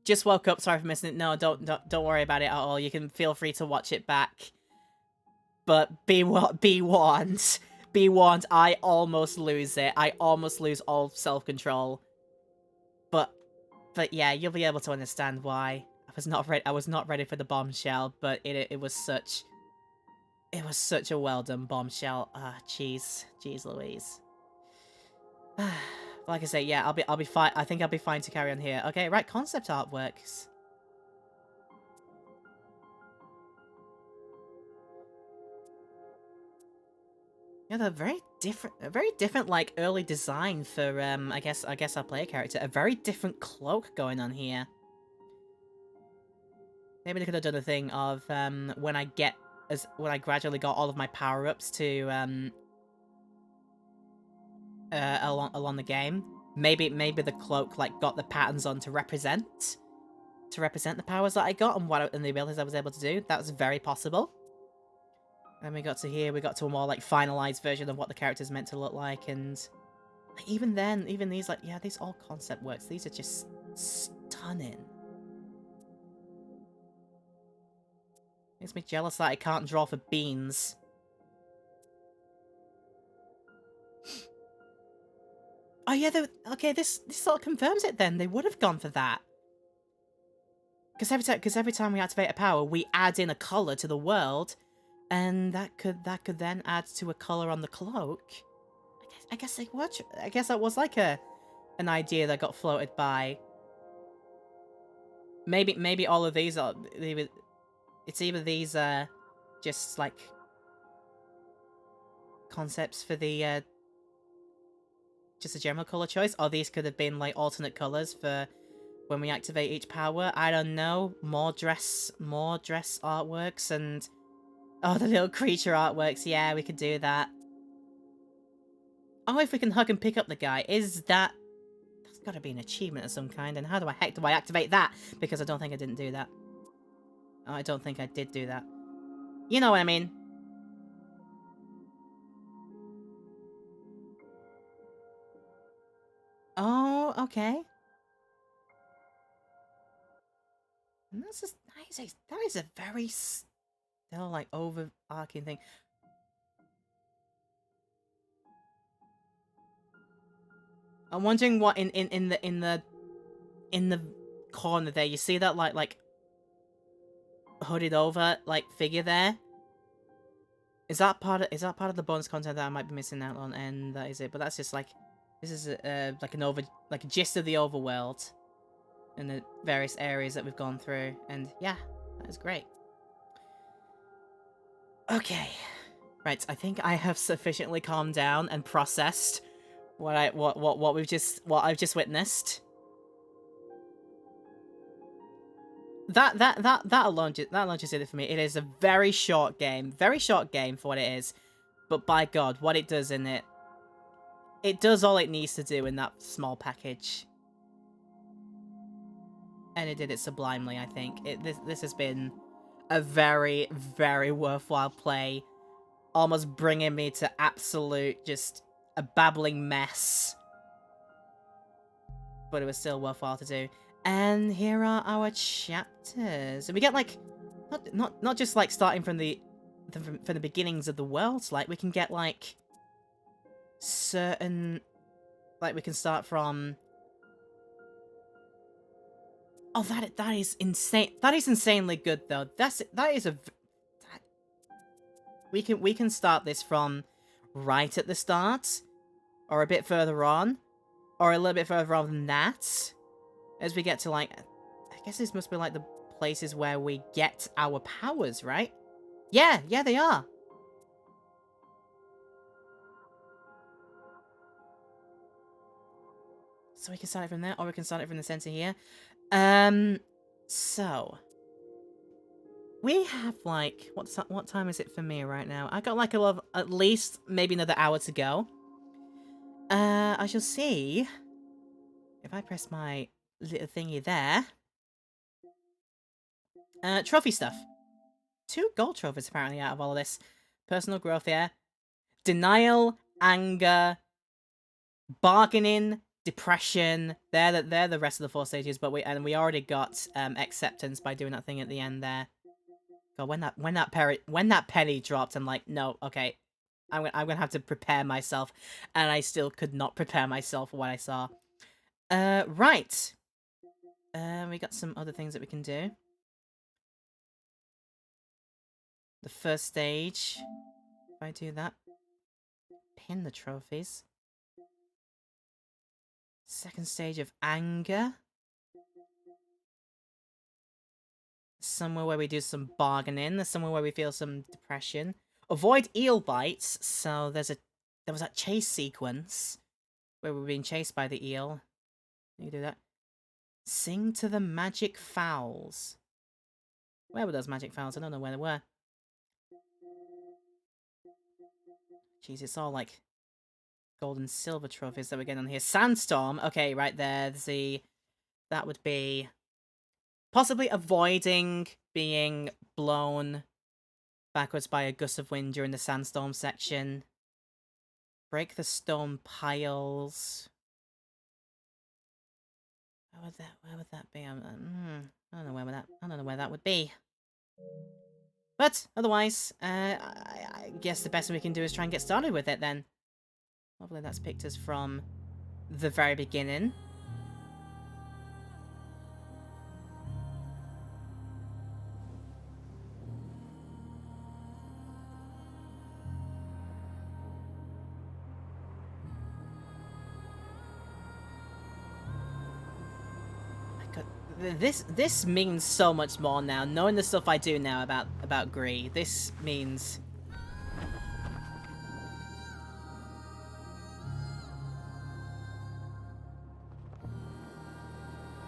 Just woke up, sorry for missing it. No, don't worry about it at all. You can feel free to watch it back. But be warned. Be warned, I almost lose it. I almost lose all self-control. But But yeah, you'll be able to understand why. I was not ready for the bombshell, but it was such a well done bombshell. Ah, jeez Louise. Like I say, yeah, I'll be fine. I think I'll be fine to carry on here. Okay, right, concept artworks. Yeah, they're a very different like early design for I guess our player character. A very different cloak going on here. Maybe they could have done a thing of when I gradually got all of my power-ups to along the game. Maybe the cloak like got the patterns on to represent the powers that I got and the abilities I was able to do. That was very possible. And we got to here, we got to a more like finalized version of what the character's meant to look like, and even then, even these like, yeah, these all concept works. These are just stunning. Makes me jealous that I can't draw for beans. Oh yeah, okay, this sort of confirms it then. They would have gone for that. Because every time we activate a power, we add in a color to the world, and that could then add to a color on the cloak. I guess that was like an idea that got floated by. Maybe all of these are it's either these just like concepts for the just a general color choice, or these could have been like alternate colors for when we activate each power. I don't know. More dress artworks and oh, the little creature artworks. Yeah, we could do that. Oh, if we can hug and pick up the guy, that's got to be an achievement of some kind. And how the heck do I activate that? Because I don't think I didn't do that. Oh, I don't think I did do that. You know what I mean. Oh, okay. And that's just that is a very still like overarching thing. I'm wondering what in the corner there, you see that like hooded over like figure there? Is that part of the bonus content that I might be missing out on? And that is it. But that's just like this is like a gist of the overworld and the various areas that we've gone through. And yeah, that is great. Okay. Right, I think I have sufficiently calmed down and processed what I've just witnessed. That alone just did it for me. It is a very short game for what it is, but by God, what it does in it does all it needs to do in that small package, and it did it sublimely. I think this has been a very worthwhile play, almost bringing me to absolute just a babbling mess, but it was still worthwhile to do. And here are our chapters. And we get like not just like starting from the beginnings of the world, like we can get like certain like we can start from oh that is insane. That is insanely good though. We can start this from right at the start or a bit further on or a little bit further on than that. As we get to, like, I guess this must be, like, the places where we get our powers, right? Yeah, they are. So we can start it from there, or we can start it from the center here. So. We have, like, what time is it for me right now? I got, like, at least maybe another hour to go. I shall see if I press my little thingy there. Trophy stuff. 2 gold trophies apparently out of all of this. Personal growth here. Denial, anger, bargaining, depression. They're the rest of the 4 stages, but we already got acceptance by doing that thing at the end there. God, when that penny dropped, I'm like, no, okay. I'm gonna have to prepare myself. And I still could not prepare myself for what I saw. Right. We got some other things that we can do. The first stage, if I do that, pin the trophies. Second stage of anger. Somewhere where we do some bargaining. There's somewhere where we feel some depression. Avoid eel bites. So there was that chase sequence where we're being chased by the eel. You do that. Sing to the magic fowls. Where were those magic fowls? I don't know where they were. Jeez, it's all like gold and silver trophies that we're getting on here. Sandstorm. Okay, right there. That would be possibly avoiding being blown backwards by a gust of wind during the sandstorm section. Break the stone piles. Where would that be? I don't know I don't know where that would be. But otherwise, I guess the best thing we can do is try and get started with it then. Hopefully that's picked us from the very beginning. This means so much more now. Knowing the stuff I do now about GRIS, this means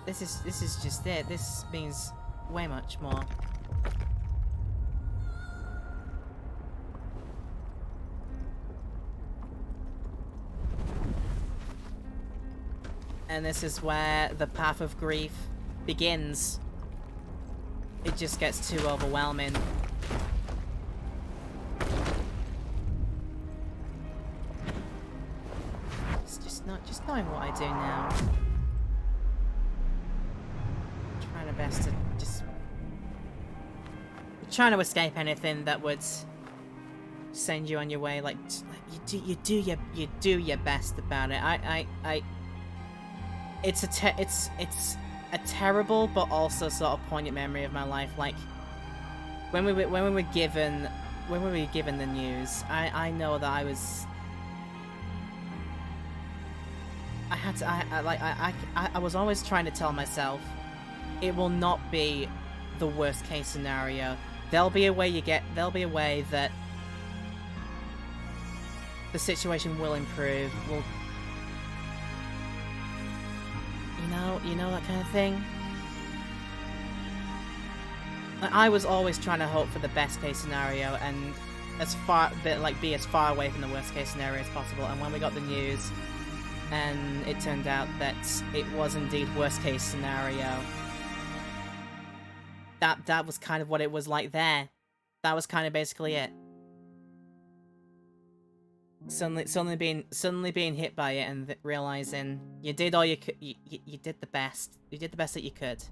this is just it. This means way much more. And this is where the path of grief begins. It just gets too overwhelming. It's just knowing what I do now. Trying my best to just trying to escape anything that would send you on your way. Like you do your best about it. It's a terrible but also sort of poignant memory of my life. Like when we were given the news, I know that I was always trying to tell myself it will not be the worst case scenario. There'll be a way that the situation will improve. You know that kind of thing. I was always trying to hope for the best case scenario and be as far away from the worst case scenario as possible. And when we got the news, and it turned out that it was indeed worst case scenario, that was kind of what it was like there. That was kind of basically it. Suddenly being hit by it and realizing you did all you could. You did the best. You did the best that you could.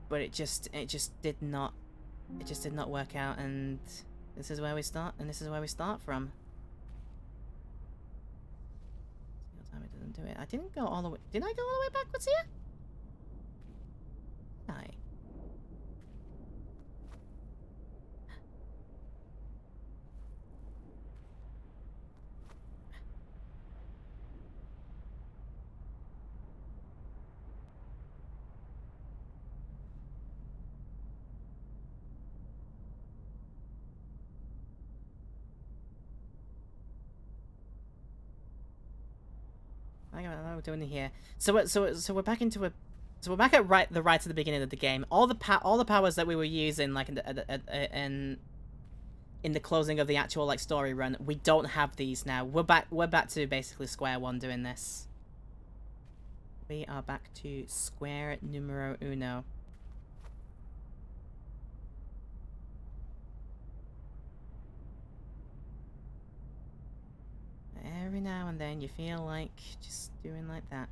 But it just did not work out, and this is where we start. And this is where we start from. Single time it doesn't do it. I didn't go all the way. Did I go all the way backwards here? No. What are we doing here? So we're back into a. So we're back at the right beginning of the game. All the powers that we were using, like in the closing of the actual like story run, we don't have these now. We're back to basically square one doing this. We are back to square numero uno. Every now and then you feel like just doing like that.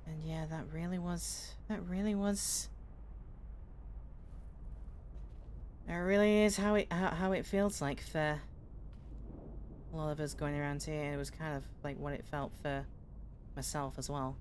And yeah, that really is how it feels like for a lot of us going around here, and it was kind of like what it felt for myself as well.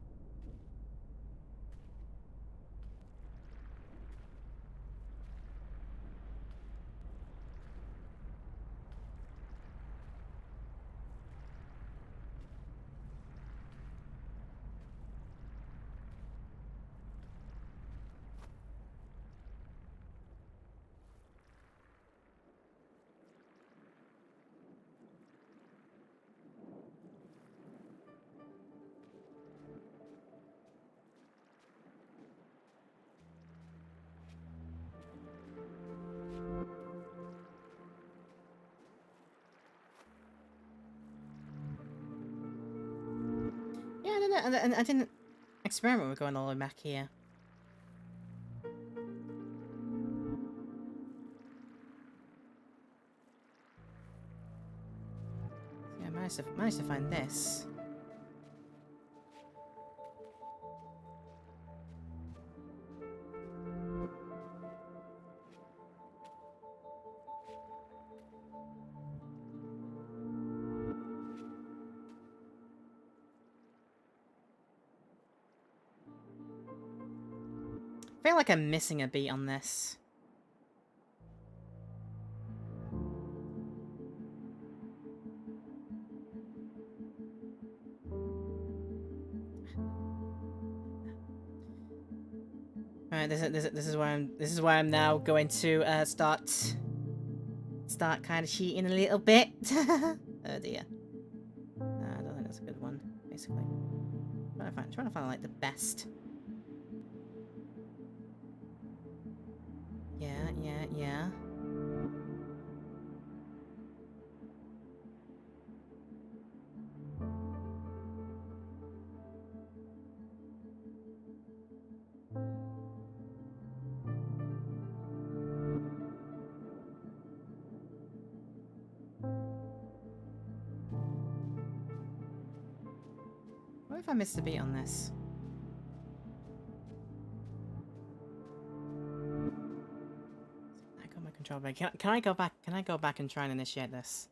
Yeah, I didn't experiment with going all the way back here. Yeah, I managed to find this. I feel like I'm missing a beat on this. Alright, this is where I'm now going to start kind of cheating a little bit. Oh dear. I don't think that's a good one, basically. Trying to find like the best. Yeah. What if I missed a beat on this? I got my control back. Can I go back? Can I go back and try and initiate this?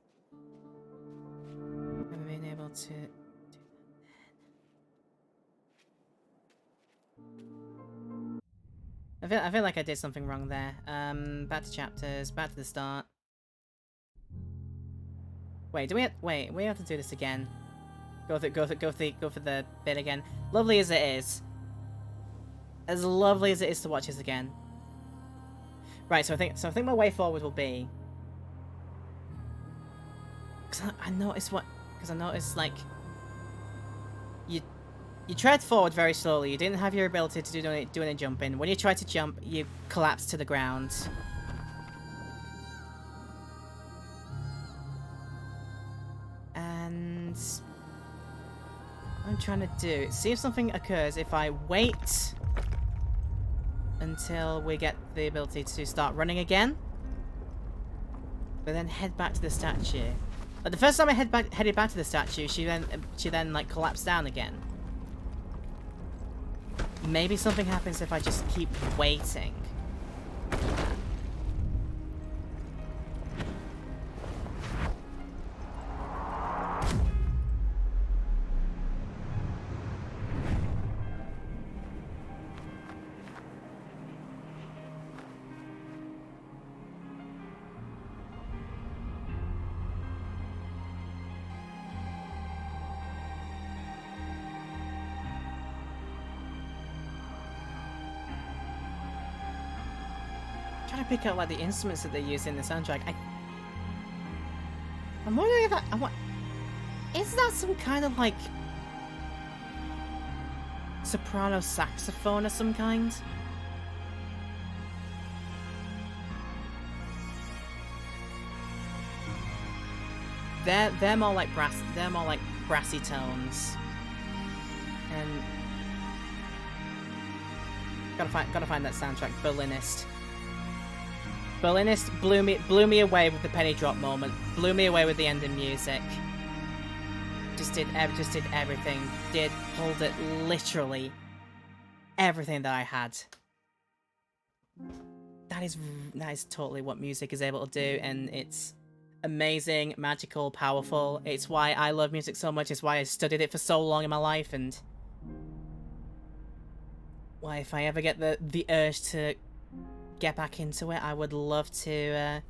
Never been able to do that. I feel like I did something wrong there. Back to chapters. Back to the start. Wait, we have to do this again. Go for the bit again. Lovely as it is. As lovely as it is to watch this again. Right, so I think my way forward will be, because I noticed like you tread forward very slowly. You didn't have your ability to do any jumping. When you try to jump, you collapse to the ground. And what I'm trying to do, see if something occurs if I wait until we get the ability to start running again, but then head back to the statue. But the first time I headed back to the statue, she then like collapsed down again. Maybe something happens if I just keep waiting. Trying to pick out like the instruments that they use in the soundtrack. I'm wondering if is that some kind of like soprano saxophone of some kind? They're more like brassy tones. And gotta find that soundtrack. Berlinist blew me away with the penny drop moment. Blew me away with the ending music. Just did everything. Pulled it literally everything that I had. That is totally what music is able to do, and it's amazing, magical, powerful. It's why I love music so much. It's why I studied it for so long in my life, and why if I ever get the urge to get back into it, I would love to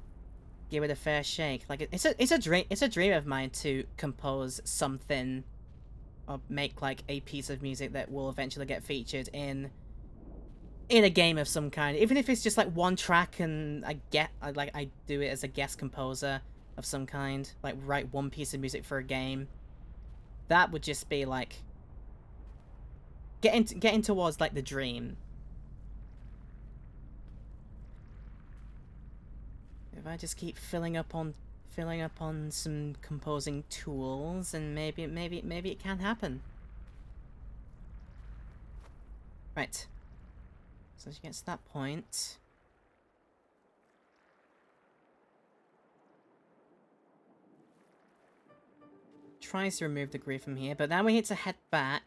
give it a fair shake. Like it's a dream of mine to compose something or make like a piece of music that will eventually get featured in a game of some kind, even if it's just like one track and I do it as a guest composer of some kind, like write one piece of music for a game. That would just be like getting towards like the dream. If I just keep filling up on some composing tools, and maybe it can happen. Right. So she gets to that point. Tries to remove the grief from here, but now we need to head back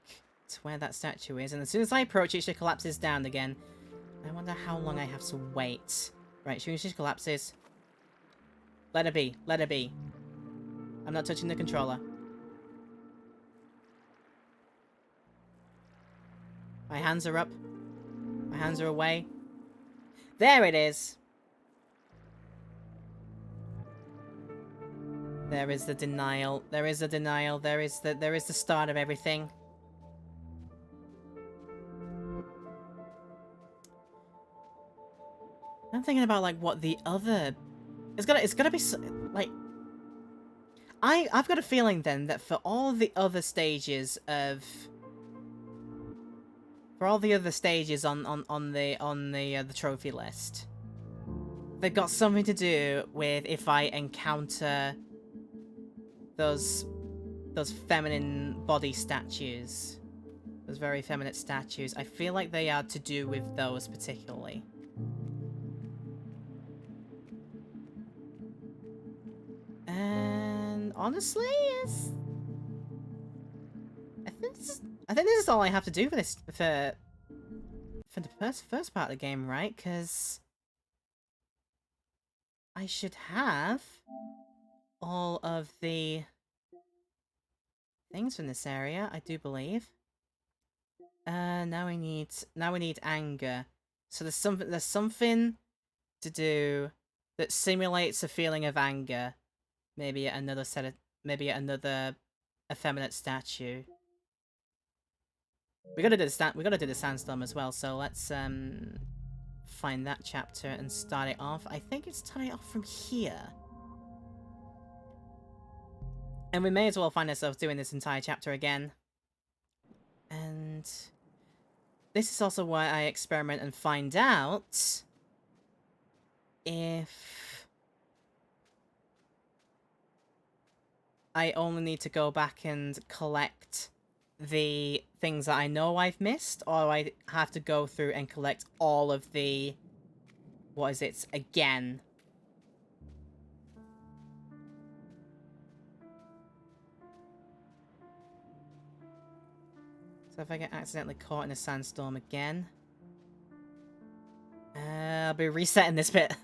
to where that statue is, and as soon as I approach it, she collapses down again. I wonder how long I have to wait. Right, as soon as she collapses, let her be. Let her be. I'm not touching the controller. My hands are up. My hands are away. There it is. There is the denial. There is the denial. There is the start of everything. I'm thinking about like what the other. It's gotta be like. I've got a feeling then that for all the other stages of. For all the other stages on the trophy list, they've got something to do with if I encounter those feminine body statues, those very feminine statues. I feel like they are to do with those particularly. And honestly, I think this is all I have to do for this for the first part of the game, right? Because I should have all of the things from this area, I do believe. Now we need anger. So there's something to do that simulates a feeling of anger. Maybe another effeminate statue. We gotta do the sandstorm as well. So let's find that chapter and start it off. I think it's starting off from here. And we may as well find ourselves doing this entire chapter again. And this is also why I experiment and find out if I only need to go back and collect the things that I know I've missed, or I have to go through and collect all of the... what is it? Again. So if I get accidentally caught in a sandstorm again... I'll be resetting this bit.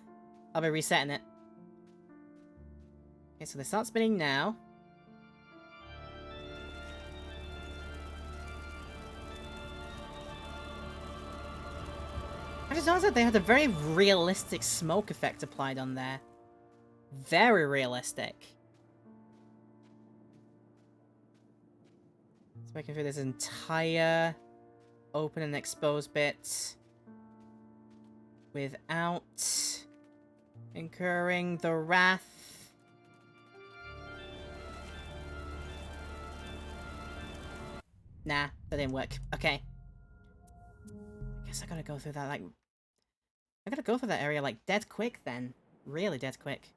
I'll be resetting it. Okay, so they start spinning now. I just noticed that they had a very realistic smoke effect applied on there. Very realistic. It's making through this entire open and exposed bit without incurring the wrath. Nah, that didn't work. Okay. I guess I gotta go through that, like... I gotta go through that area, like, dead quick, then. Really dead quick.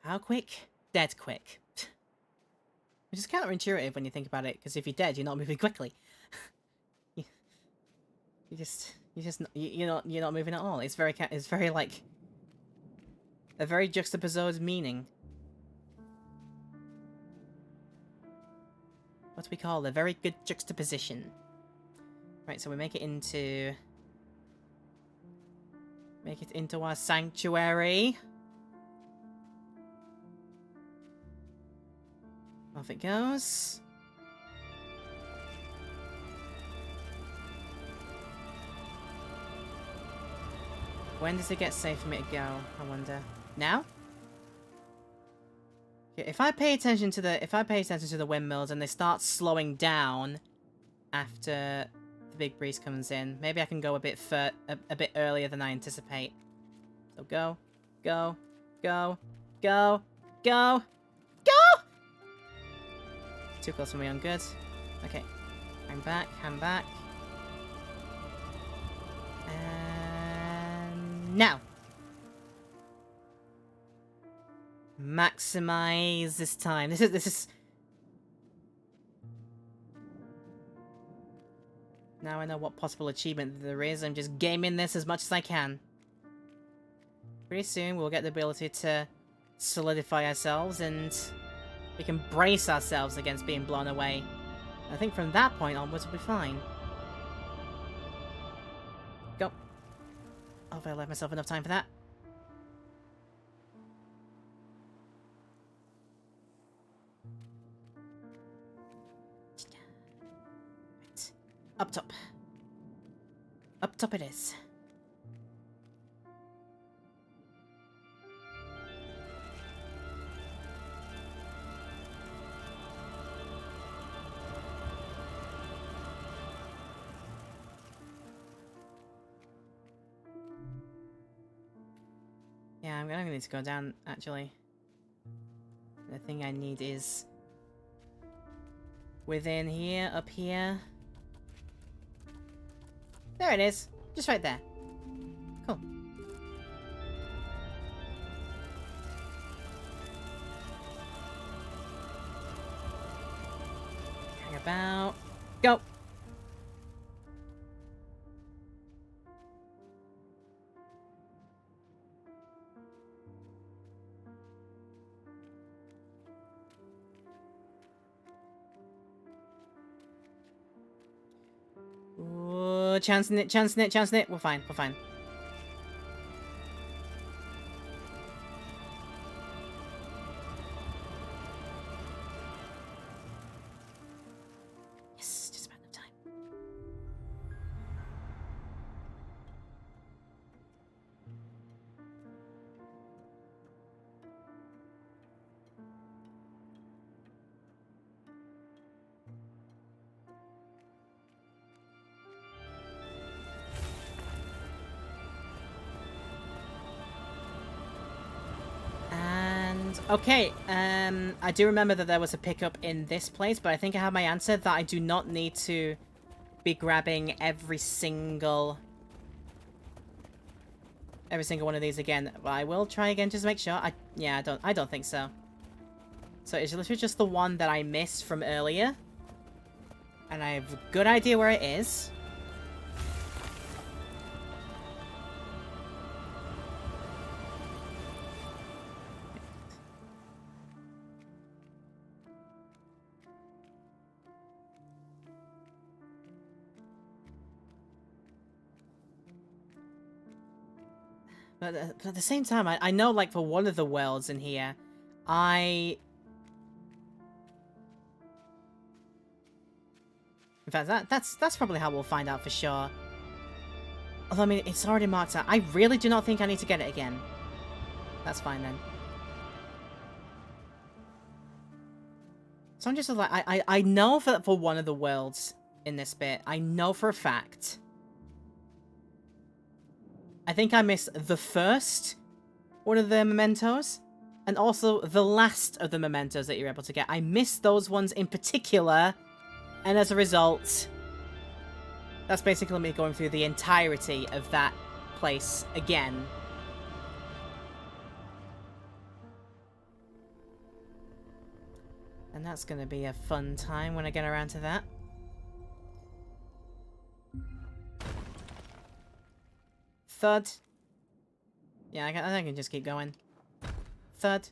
How quick? Dead quick. Which is counterintuitive when you think about it, because if you're dead, you're not moving quickly. you're not moving at all. It's very like a very juxtaposed meaning. What we call a very good juxtaposition. Right, so we make it into Make it into our sanctuary. Off it goes. When does it get safe for me to go? I wonder. Now? Yeah, if I pay attention to the windmills and they start slowing down after the big breeze comes in, maybe I can go a bit earlier than I anticipate. So go, go, go, go, go, go! Too close for me on good. Okay. I'm back, I'm back. And now. Maximize this time. This is... Now I know what possible achievement there is. I'm just gaming this as much as I can. Pretty soon we'll get the ability to solidify ourselves and we can brace ourselves against being blown away. I think from that point onwards we'll be fine. Go. Oh, if I left myself enough time for that. Right. Up top. Up top it is. Yeah, I'm gonna need to go down, actually. The thing I need is... within here, up here. There it is. Just right there. Cool. Hang about. Go! Ooh, chancing it, chancing it, chancing it. We're fine, we're fine. Yes, just about enough time. Okay, I do remember that there was a pickup in this place, but I think I have my answer that I do not need to be grabbing every single one of these again. But I will try again just to make sure. Yeah, I don't think so. So it's literally just the one that I missed from earlier. And I have a good idea where it is. But at the same time, I know, like, for one of the worlds in here, in fact, that's probably how we'll find out for sure. Although, I mean, it's already marked out. I really do not think I need to get it again. That's fine, then. So I'm just like, I know for one of the worlds in this bit, I know for a fact... I think I missed the first one of the mementos, and also the last of the mementos that you're able to get. I missed those ones in particular, and as a result, that's basically me going through the entirety of that place again. And that's going to be a fun time when I get around to that. Thud. Yeah, I can just keep going. Thud.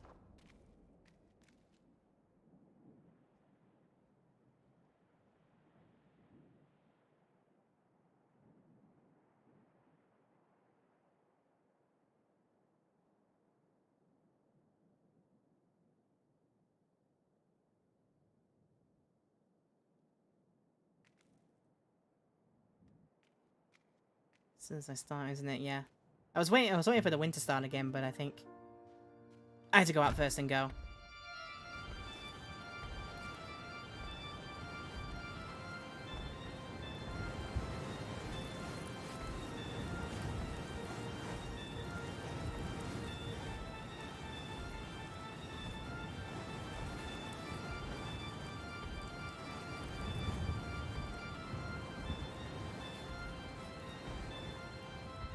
Since I start, isn't it? Yeah. I was waiting for the winter start again, but I think I had to go out first and go.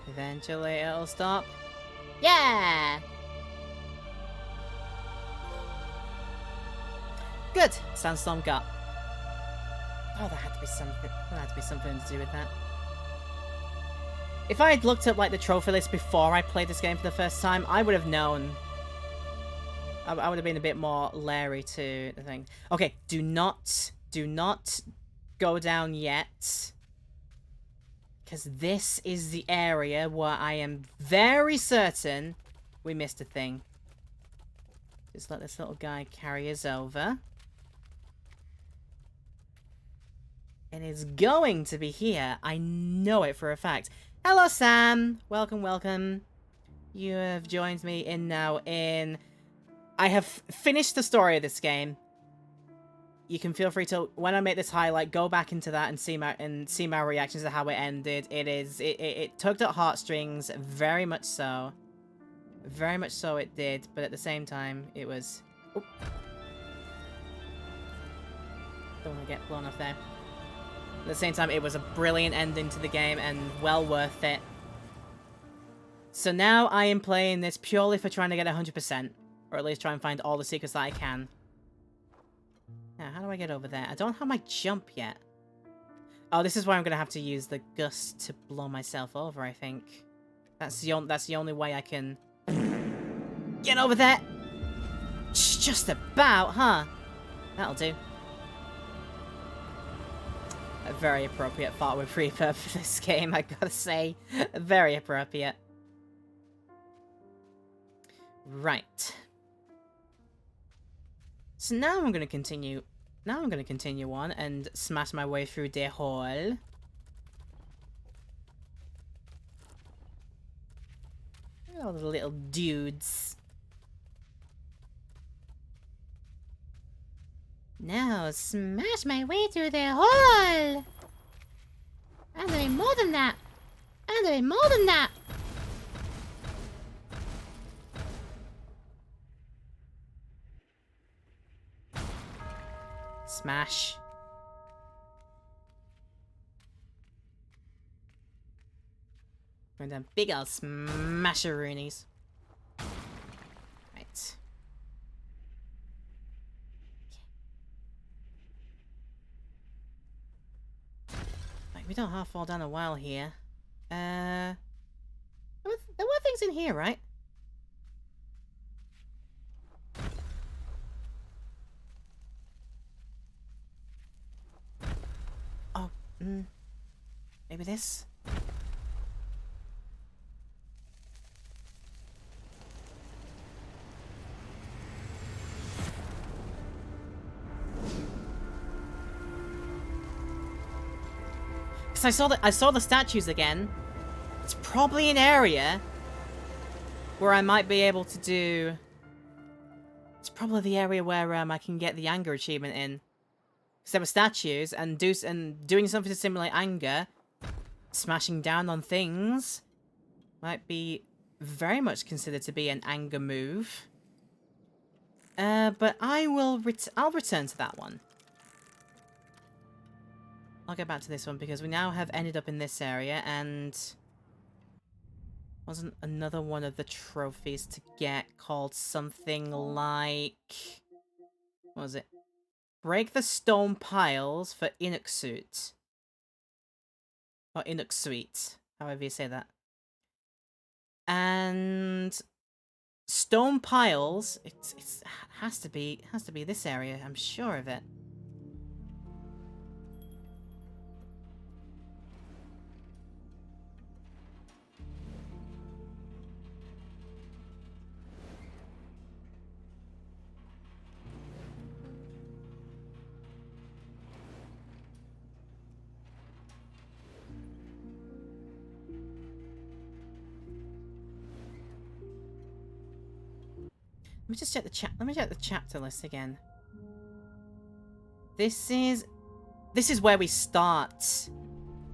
Eventually it'll stop. Yeah! Good! Sandstorm got. Oh, there had to be something. There had to be something to do with that. If I had looked up like the trophy list before I played this game for the first time, I would have known. I would have been a bit more leery to the thing. Okay, do not go down yet. Because this is the area where I am very certain we missed a thing. Just let this little guy carry us over. And it's going to be here. I know it for a fact. Hello, Sam. Welcome, welcome. You have joined me in... I have finished the story of this game. You can feel free to, when I make this highlight, go back into that and see my reactions to how it ended. It tugged at heartstrings, very much so. Very much so it did, but at the same time, it was... Oop. Don't want to get blown off there. At the same time, it was a brilliant ending to the game and well worth it. So now I am playing this purely for trying to get 100%. Or at least try and find all the secrets that I can. Now, how do I get over there? I don't have my jump yet. Oh, this is why I'm going to have to use the gust to blow myself over, I think. That's the only way I can get over there. Just about, huh? That'll do. A very appropriate thought with Reaper for this game, I gotta say. Very appropriate. Right. So now I'm gonna continue. Now I'm gonna continue on and smash my way through the hall. Look at all the little dudes. Now smash my way through the hall. I'm doing more than that. I'm doing more than that. Smash. We're them big old smasheroonies. Right. Right, we don't half fall down a while here. There were things in here, right? Oh, maybe this? Because I saw the statues again. It's probably an area where I might be able to do... It's probably the area where I can get the anger achievement in. Because there were statues, and doing something to simulate anger, smashing down on things, might be very much considered to be an anger move. But I'll return to that one. I'll go back to this one because we now have ended up in this area, and wasn't another one of the trophies to get called something like... What was it? Break the stone piles for Inuksut. Or Inuksuit, however you say that. And stone piles, it has to be this area, I'm sure of it. Let me just check the chat. Let me check the chapter list again. This is where we start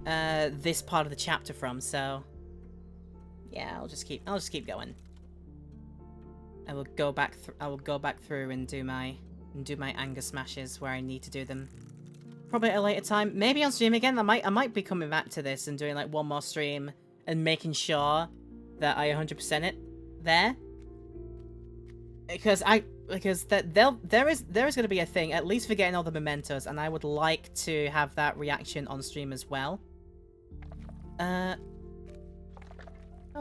this part of the chapter from. So yeah, I'll just keep going. I will go back through and do my anger smashes where I need to do them. Probably at a later time. Maybe on stream again. I might be coming back to this and doing like one more stream and making sure that I 100% it there. Because there is going to be a thing, at least for getting all the mementos, and I would like to have that reaction on stream as well. Oh,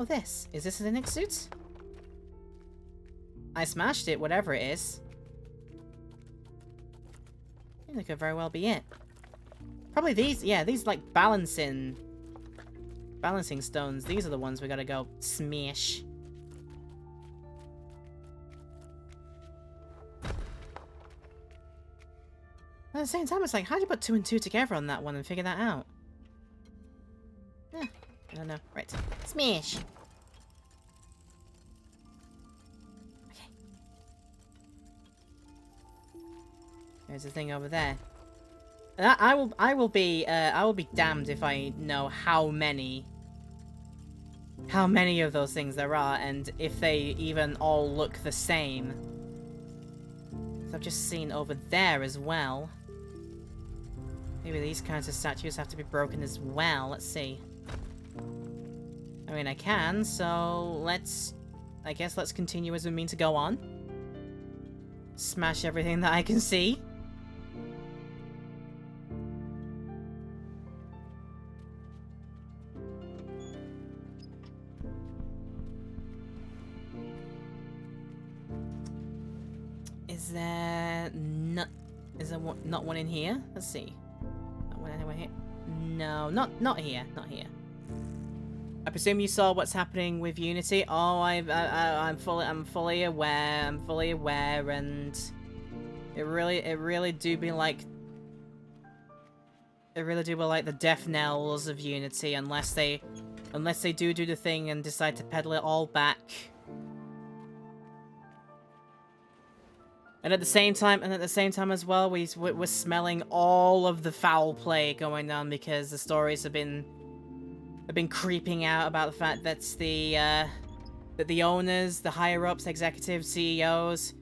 is this an Linux suit? I smashed it, whatever it is. I think that could very well be it. Probably these, yeah, these like balancing stones. These are the ones we gotta go smash. At the same time, it's like, how do you put 2 and 2 together on that one and figure that out? Yeah, I don't know. Right. Smash! Okay. There's a thing over there. I will be damned if I know how many of those things there are, and if they even all look the same. So I've just seen over there as well. Maybe these kinds of statues have to be broken as well. Let's see. I mean, I can, so I guess let's continue as we mean to go on. Smash everything that I can see. Is there not one in here? Let's see. Not one anywhere here. No, not here. Not here. I presume you saw what's happening with Unity. Oh, I'm fully aware. I'm fully aware, and it really do be like the death knells of Unity, unless they do the thing and decide to pedal it all back. And at the same time as well, we're smelling all of the foul play going on because the stories have been creeping out about the fact that the owners, the higher ups, executives, CEOs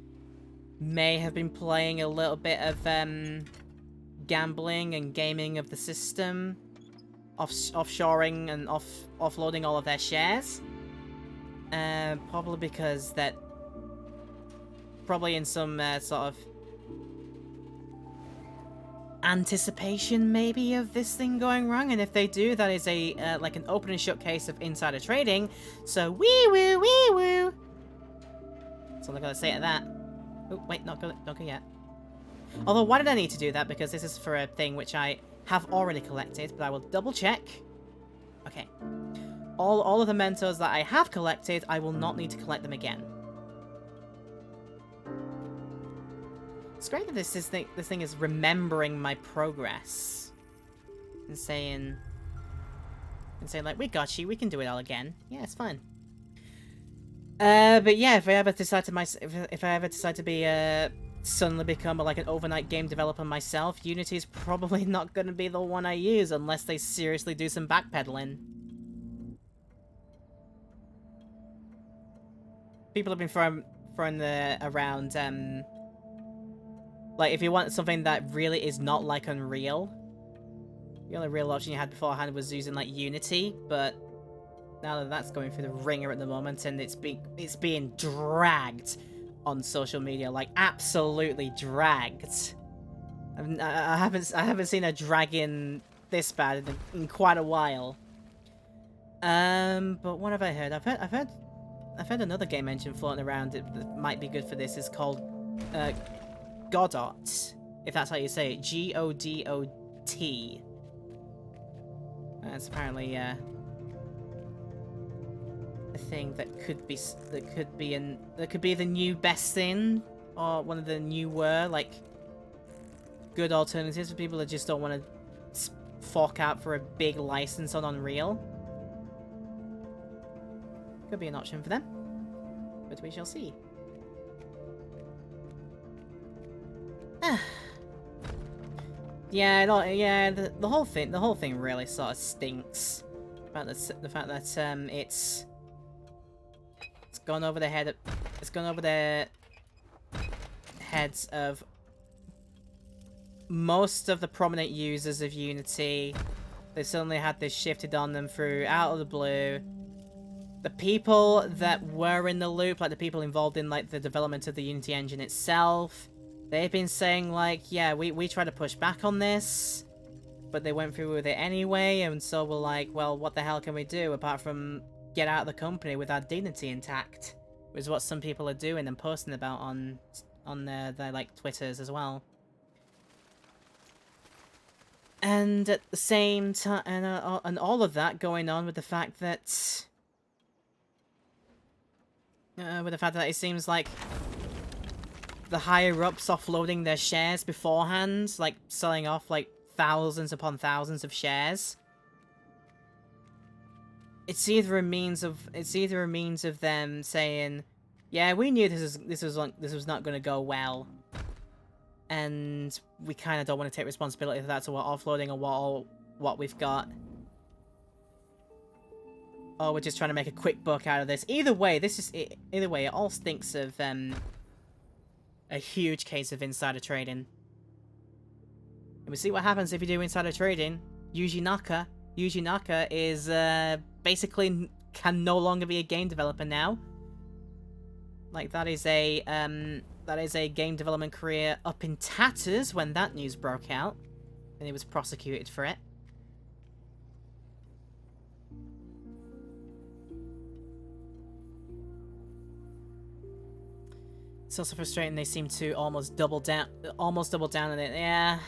may have been playing a little bit of gambling and gaming of the system, offshoring and offloading all of their shares. Probably because that. Probably in some sort of anticipation, maybe, of this thing going wrong. And if they do, that is a like an open and shut case of insider trading. So wee woo. That's all I gotta say to that. Oh wait, not go yet. Although, why did I need to do that? Because this is for a thing which I have already collected, but I will double check. Okay, all of the mementos that I have collected, I will not need to collect them again. It's great that this thing is remembering my progress and saying like, we got you, we can do it all again. Yeah, it's fine. But yeah, if I ever decide to be suddenly become like an overnight game developer myself, Unity is probably not going to be the one I use unless they seriously do some backpedaling. People have been throwing around like, if you want something that really is not like Unreal, the only real option you had beforehand was using like Unity, but now that that's going through the ringer at the moment, and it's being dragged on social media, like absolutely dragged. I haven't seen a dragging this bad in quite a while. But what have I heard? I've heard another game engine floating around that might be good for this. Is called Godot, if that's how you say it. Godot. That's apparently a thing that could be the new best thing, or one of the newer like good alternatives for people that just don't want to fork out for a big license on Unreal. Could be an option for them, but we shall see. Yeah, yeah. The whole thing really sort of stinks. The fact that it's gone over the head. It's gone over the heads of most of the prominent users of Unity. They suddenly had this shifted on them through out of the blue. The people that were in the loop, like the people involved in like the development of the Unity engine itself, they've been saying like, yeah, we tried to push back on this, but they went through with it anyway, and so we're like, well, what the hell can we do apart from get out of the company with our dignity intact? Which is what some people are doing and posting about on their like Twitters as well. And at the same time, and all of that going on with the fact that it seems like the higher-ups offloading their shares beforehand, like selling off like thousands upon thousands of shares. It's either a means of them saying, yeah, we knew this was not going to go well, and we kind of don't want to take responsibility for that, so we're offloading what we've got. Or we're just trying to make a quick buck out of this. Either way, it all stinks of a huge case of insider trading. And we see what happens if you do insider trading. Yuji Naka is basically can no longer be a game developer now. Like that is a game development career up in tatters when that news broke out, and he was prosecuted for it. It's also frustrating they seem to almost double down on it. Yeah.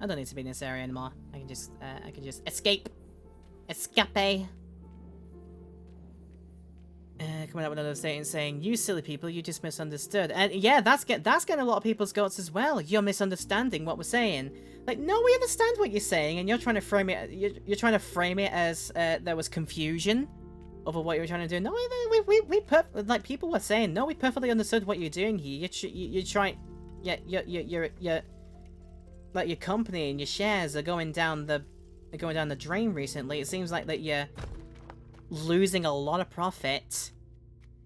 I don't need to be in this area anymore. I can just escape. Escape. Coming up with another statement saying, "You silly people, you just misunderstood." And yeah, that's getting a lot of people's goats as well. You're misunderstanding what we're saying. Like, no, we understand what you're saying, and you're trying to frame it. You're trying to frame it as there was confusion over what you were trying to do. No, like people were saying, no, we perfectly understood what you're doing here. You're trying, yeah, you're like your company and your shares are going down the drain recently. It seems like that you're losing a lot of profit,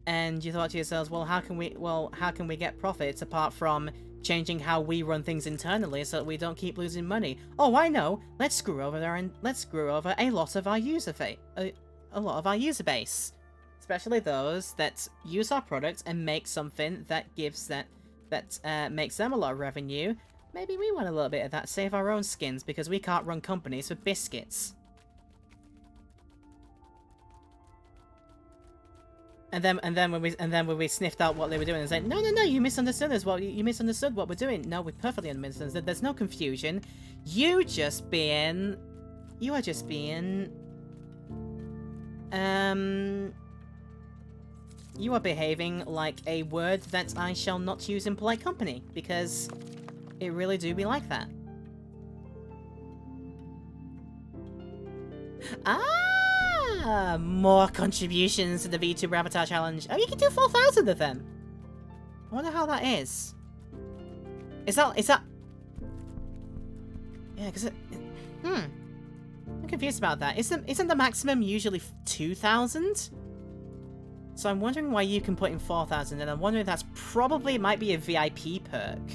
and you thought to yourselves, well, how can we get profits apart from changing how we run things internally so that we don't keep losing money? Oh, I know. Let's screw over a lot of our user base, especially those that use our products and make something that makes them a lot of revenue. Maybe we want a little bit of that, save our own skins, because we can't run companies for biscuits. And then when we sniffed out what they were doing, it's like, no, you misunderstood us. Well, you misunderstood what we're doing. No, we perfectly misunderstood. There's no confusion. You are just being, you are behaving like a word that I shall not use in polite company, because it really do be like that. More contributions to the VTuber Avatar Challenge. Oh, you can do 4,000 of them. I wonder how that is. Is that... Yeah, because I'm confused about that. Isn't the maximum usually 2,000? So I'm wondering why you can put in 4,000, and I'm wondering if that's probably might be a VIP perk.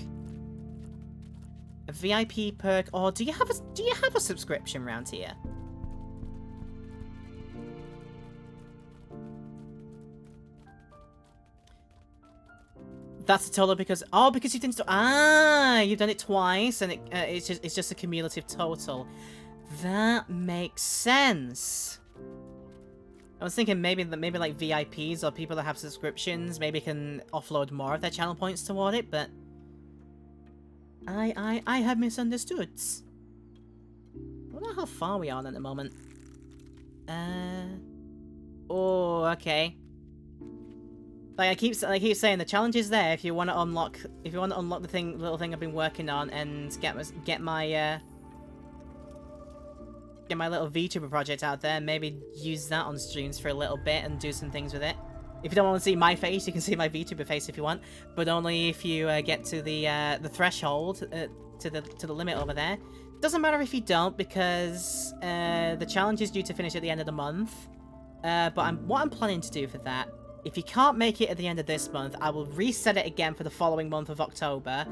A VIP perk, or do you have a subscription around here? That's a total because you didn't. You've done it twice, and it's just a cumulative total. That makes sense. I was thinking maybe like VIPs or people that have subscriptions maybe can offload more of their channel points toward it, but I have misunderstood. I wonder how far we are at the moment. Oh, okay. Like I keep saying, the challenge is there if you want to unlock the little thing I've been working on and get my little VTuber project out there. Maybe use that on streams for a little bit and do some things with it. If you don't want to see my face, you can see my VTuber face if you want, but only if you get to the threshold, to the limit over there. Doesn't matter if you don't, because the challenge is due to finish at the end of the month. But what I'm planning to do for that, if you can't make it at the end of this month, I will reset it again for the following month of October,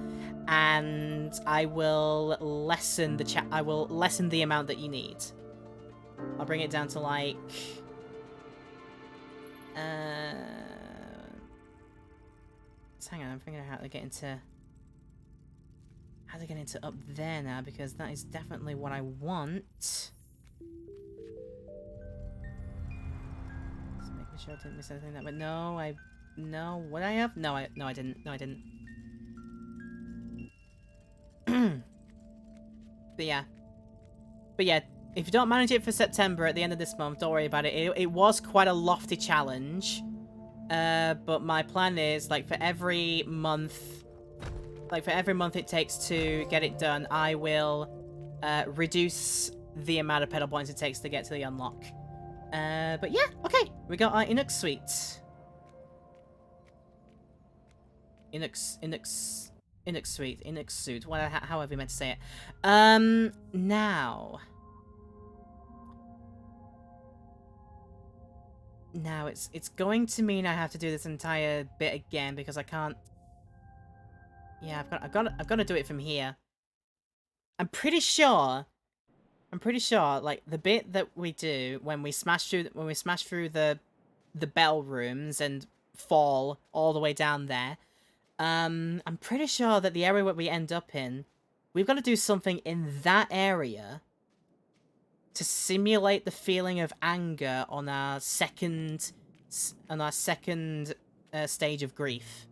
and I will lessen the amount that you need. I'll bring it down to like hang on, I'm figuring out how to get into up there now, because that is definitely what I want. Just making sure I didn't miss anything that, but no, would I have? No, I didn't. No, I didn't. But yeah, if you don't manage it for September at the end of this month, don't worry about it. It was quite a lofty challenge. But my plan is, like, for every month it takes to get it done, I will reduce the amount of pedal points it takes to get to the unlock. But yeah, okay, we got our Inuk suite. Inuk suit, however you meant to say it. Now it's going to mean I have to do this entire bit again, because I can't. Yeah, I've got to do it from here. I'm pretty sure, like, the bit that we do when we smash through the bell rooms and fall all the way down there. I'm pretty sure that the area where we end up in, we've got to do something in that area to simulate the feeling of anger on our second stage of grief.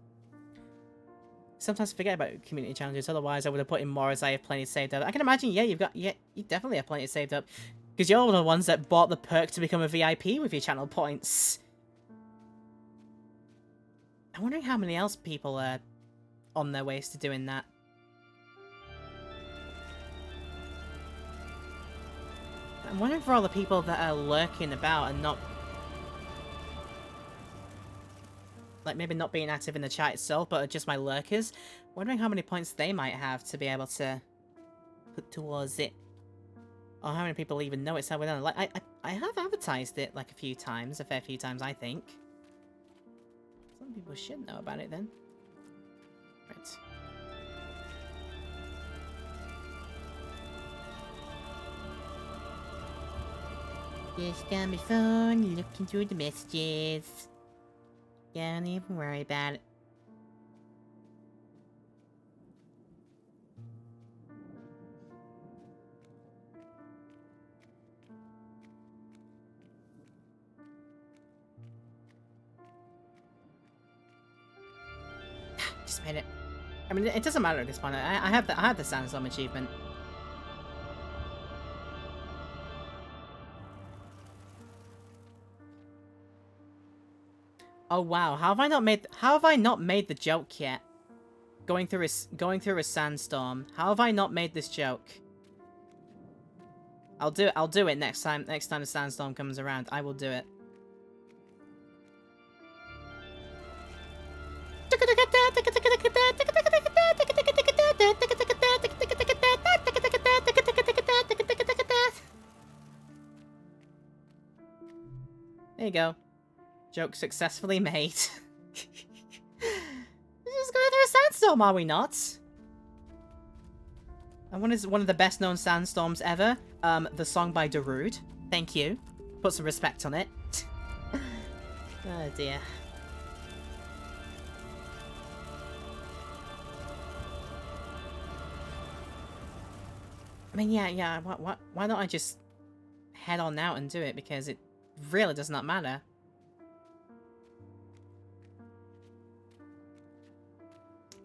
Sometimes I forget about community challenges, otherwise I would have put in more, as I have plenty saved up. I can imagine, yeah, you definitely have plenty saved up, because you're one of the ones that bought the perk to become a VIP with your channel points. I'm wondering how many else people are on their ways to doing that. I'm wondering for all the people that are lurking about and not... like, maybe not being active in the chat itself, but are just my lurkers. Wondering how many points they might have to be able to put towards it. Or how many people even know it's how we're done. Like, I have advertised it, like, a fair few times, I think. Some people should know about it, then. Right. Just on my phone, looking through the messages. Don't even worry about it. Just made it. I mean, it doesn't matter at this point. I have the Sandstorm achievement. Oh wow, how have I not made the joke yet? Going through a sandstorm. How have I not made this joke? I'll do it next time the sandstorm comes around. I will do it. There you go. Joke successfully made. Just going through a sandstorm, are we not? And one is one of the best known sandstorms ever. The song by Darude. Thank you. Put some respect on it. Oh dear. I mean, yeah. Why don't I just head on out and do it? Because it really does not matter.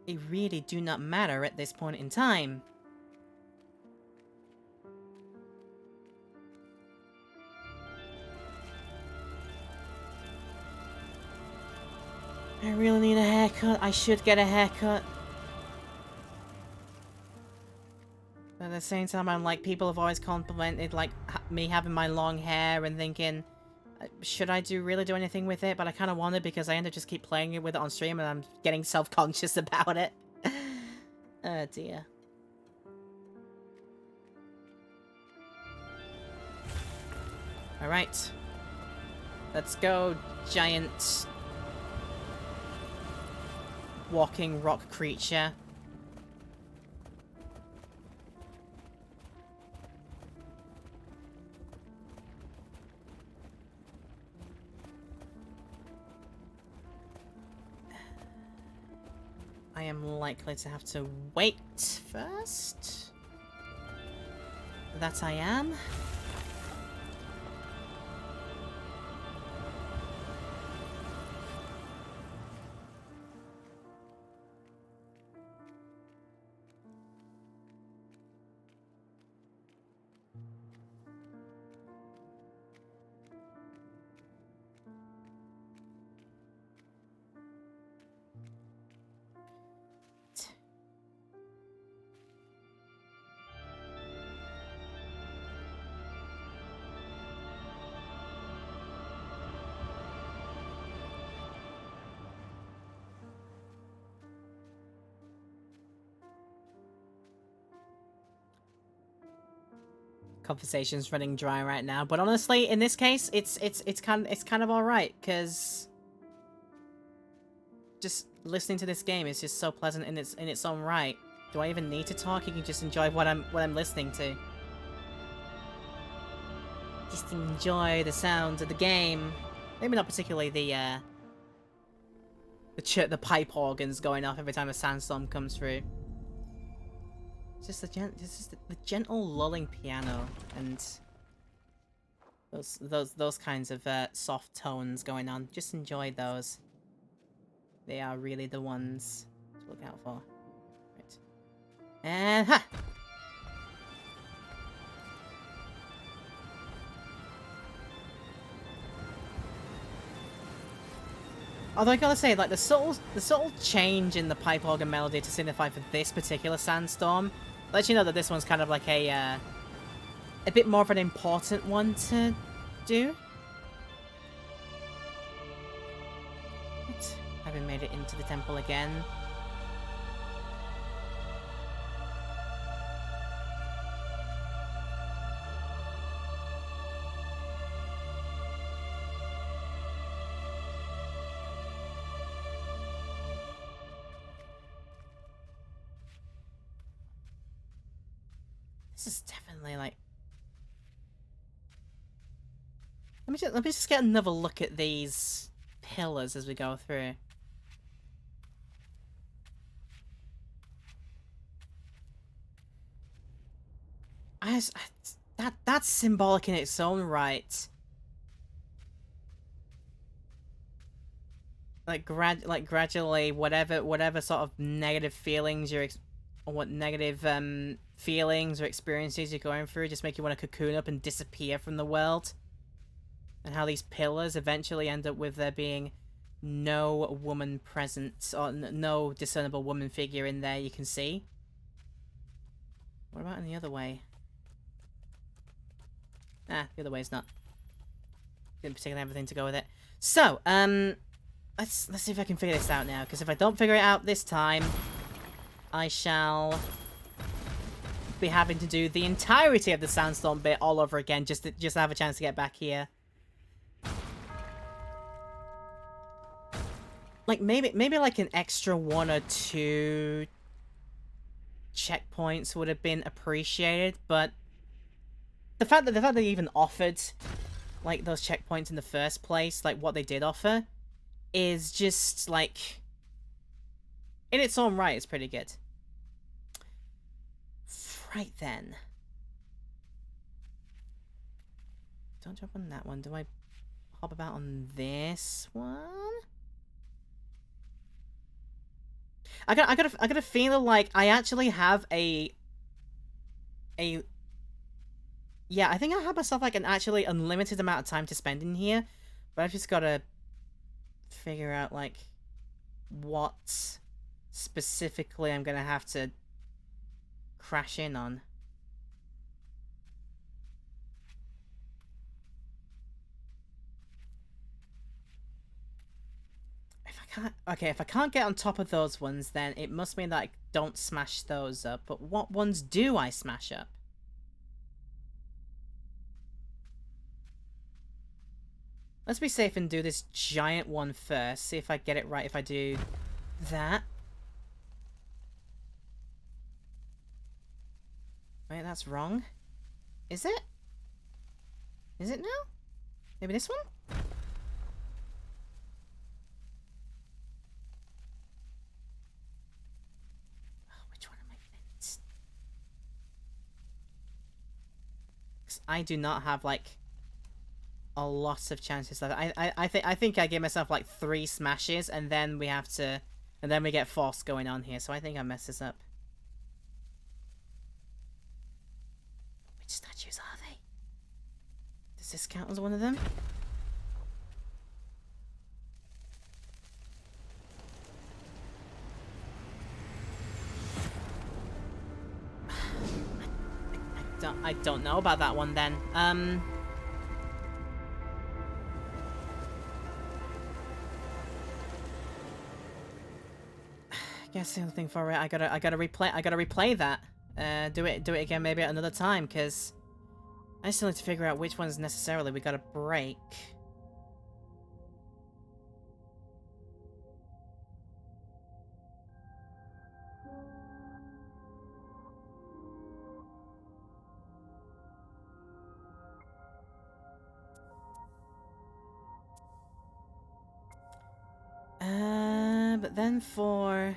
It really do not matter at this point in time. I really need a haircut. I should get a haircut. But at the same time, I'm like, people have always complimented, like, me having my long hair and thinking, Should I really do anything with it? But I kind of want to because I end up just keep playing it with it on stream and I'm getting self-conscious about it. Oh dear. Alright. Let's go, giant walking rock creature. I am likely to have to wait first. That I am. Conversation's running dry right now, but honestly, in this case, it's kind of all right because just listening to this game is just so pleasant in its own right. Do I even need to talk? You can just enjoy what I'm listening to. Just enjoy the sounds of the game. Maybe not particularly the pipe organs going off every time a sandstorm comes through. Just the gentle lulling piano and those kinds of soft tones going on. Just enjoy those. They are really the ones to look out for. Right. And ha! Although I gotta say, like the subtle change in the pipe organ melody to signify for this particular sandstorm lets you know that this one's kind of like a bit more of an important one to do. Right. Having made it into the temple again. This is definitely like... Let me just get another look at these pillars as we go through. That's symbolic in its own right. Like gradually, whatever sort of negative feelings feelings or experiences you're going through just make you want to cocoon up and disappear from the world. And how these pillars eventually end up with there being no woman present, or no discernible woman figure in there you can see. What about in the other way? Ah, the other way is not. Didn't particularly have anything to go with it. So, let's see if I can figure this out now, because if I don't figure it out this time, I shall be having to do the entirety of the sandstorm bit all over again just to have a chance to get back here. Like maybe like an extra 1 or 2 checkpoints would have been appreciated, but the fact that they even offered like those checkpoints in the first place, like what they did offer, is just like in its own right, it's pretty good. Right then. Don't jump on that one. Do I hop about on this one? I got a feeling like I actually have yeah, I think I have myself like an actually unlimited amount of time to spend in here, but I've just gotta figure out like what specifically I'm gonna have to crash in on. can't... Okay, if I can't get on top of those ones, then it must mean that I don't smash those up. But what ones do I smash up? Let's be safe and do this giant one first. See if I get it right if I do that. Wait, that's wrong. Is it? Is it now? Maybe this one? Oh, which one am I meant? 'Cause I do not have, like, a lot of chances left. I think I gave myself, like, 3 smashes, and then we have to... And then we get force going on here, so I think I messed this up. Which statues are they? Does this count as one of them? I don't know about that one then. I guess the only thing for it, I gotta replay that. Do it again maybe at another time, because I still need to figure out which ones necessarily we gotta break. But then for...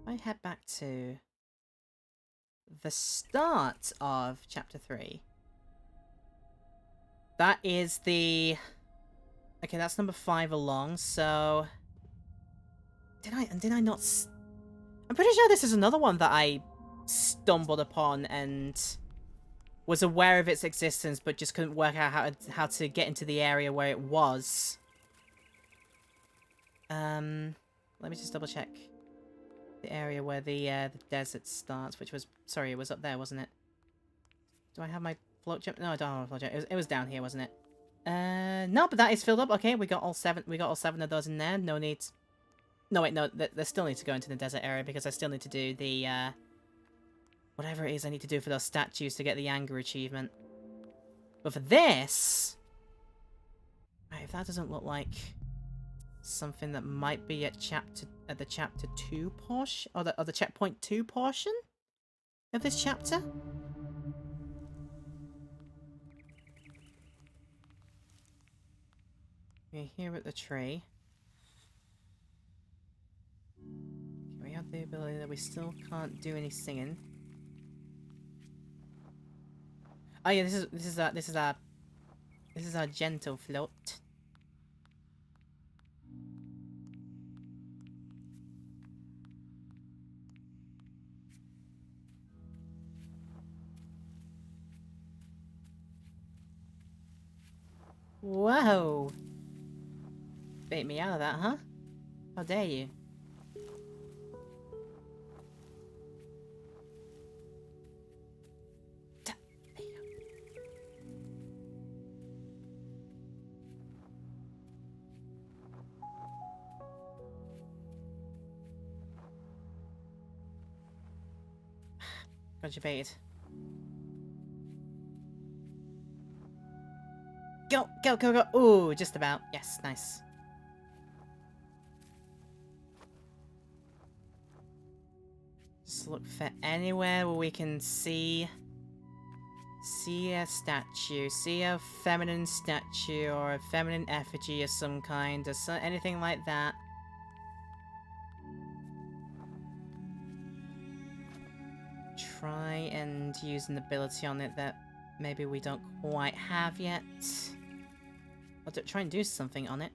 I head back to the start of chapter 3. That is the... Okay, that's number 5 along, so... Did I not... I'm pretty sure this is another one that I stumbled upon and was aware of its existence, but just couldn't work out how to get into the area where it was. Let me just double check the area where the desert starts, which was... Sorry, it was up there, wasn't it? Do I have my float jump? No, I don't have a float jump. It was down here, wasn't it? No, but that is filled up. Okay, we got all 7 of those in there. No need... No, wait, no, they still need to go into the desert area because I still need to do the, whatever it is I need to do for those statues to get the anger achievement. But for this... Right, if that doesn't look like something that might be at the chapter 2 portion, or the checkpoint 2 portion of this chapter. We're here at the tree. Okay, we have the ability that we still can't do any singing. Oh yeah, this is our gentle float. Whoa! Bait me out of that, huh? How dare you? There you go. Got you baited. Go, go, go, go. Ooh, just about. Yes, nice. Just look for anywhere where we can see a statue, see a feminine statue or a feminine effigy of some kind or anything like that. Try and use an ability on it that maybe we don't quite have yet. I'll try and do something on it.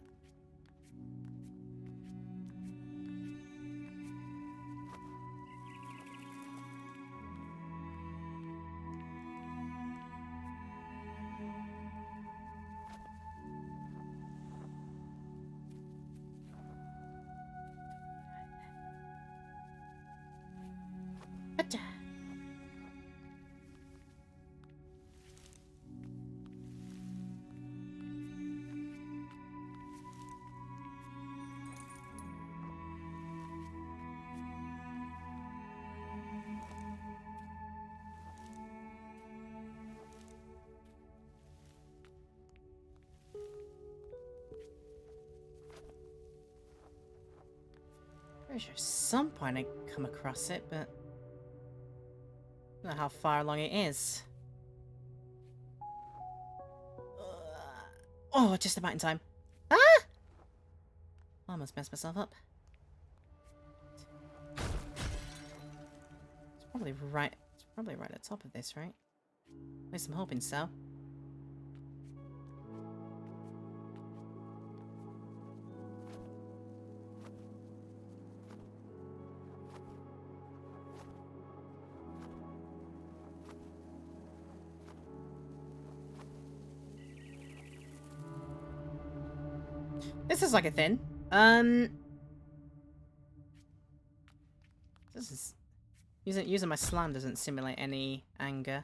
Atta. Pretty sure at some point I come across it, but I don't know how far along it is. Oh, just about in time. Ah! I almost messed myself up. It's probably right. It's probably right at the top of this, right? At least I'm hoping so. This is like a thing. This is using my slam doesn't simulate any anger.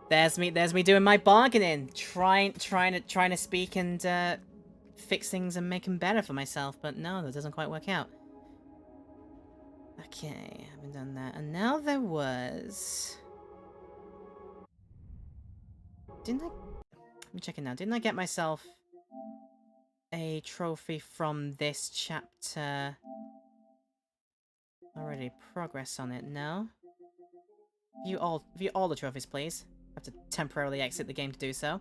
There's me doing my bargaining, trying to speak and fix things and make them better for myself, but no, that doesn't quite work out. Okay, haven't done that, and now there was. Didn't I? I'm checking now. Didn't I get myself a trophy from this chapter? Already progress on it, no? View all the trophies, please. I have to temporarily exit the game to do so.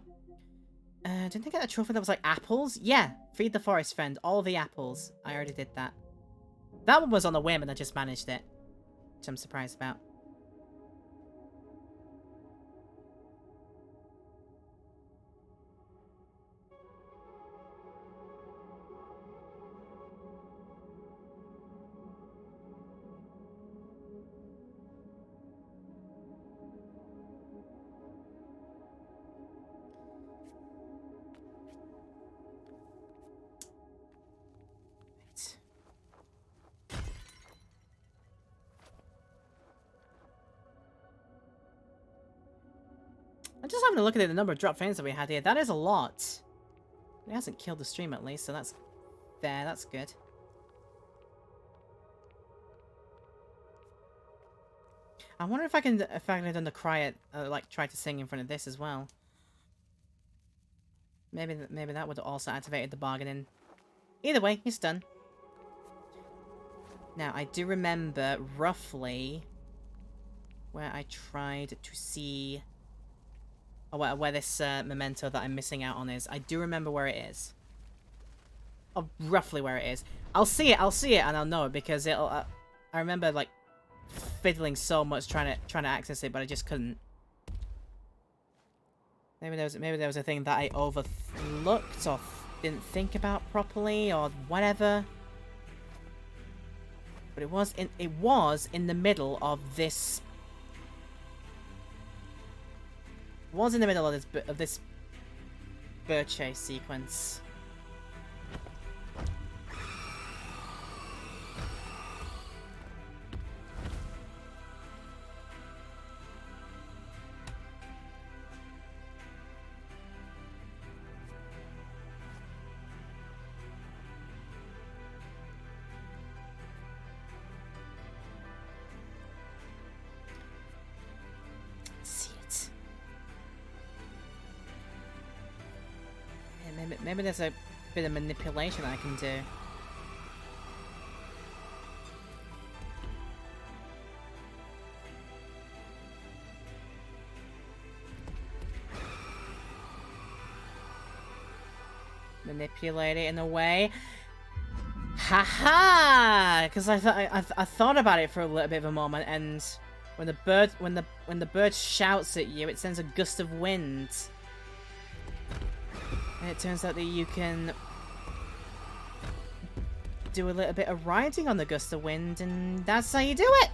Didn't I get a trophy that was like apples? Yeah, feed the forest friend, all the apples. I already did that. That one was on a whim and I just managed it, which I'm surprised about. I'm just having a look at the number of drop frames that we had here. That is a lot. It hasn't killed the stream at least, so that's fair. That's good. I wonder if I can have done the cry like try to sing in front of this as well. Maybe that would have also activated the bargaining. Either way, it's done. Now I do remember roughly where I tried to see. Oh, where this memento that I'm missing out on is. I do remember where it is. Oh, roughly where it is. I'll see it, and I'll know it because it'll. I remember like fiddling so much trying to access it, but I just couldn't. Maybe there was a thing that I overlooked or didn't think about properly or whatever. But it was in the middle of this. Was in the middle of this bird chase sequence. Maybe there's a bit of manipulation I can do. Manipulate it in a way. Haha! Because I thought about it for a little bit of a moment, and when the bird shouts at you, it sends a gust of wind. And it turns out that you can do a little bit of riding on the gust of wind, and that's how you do it!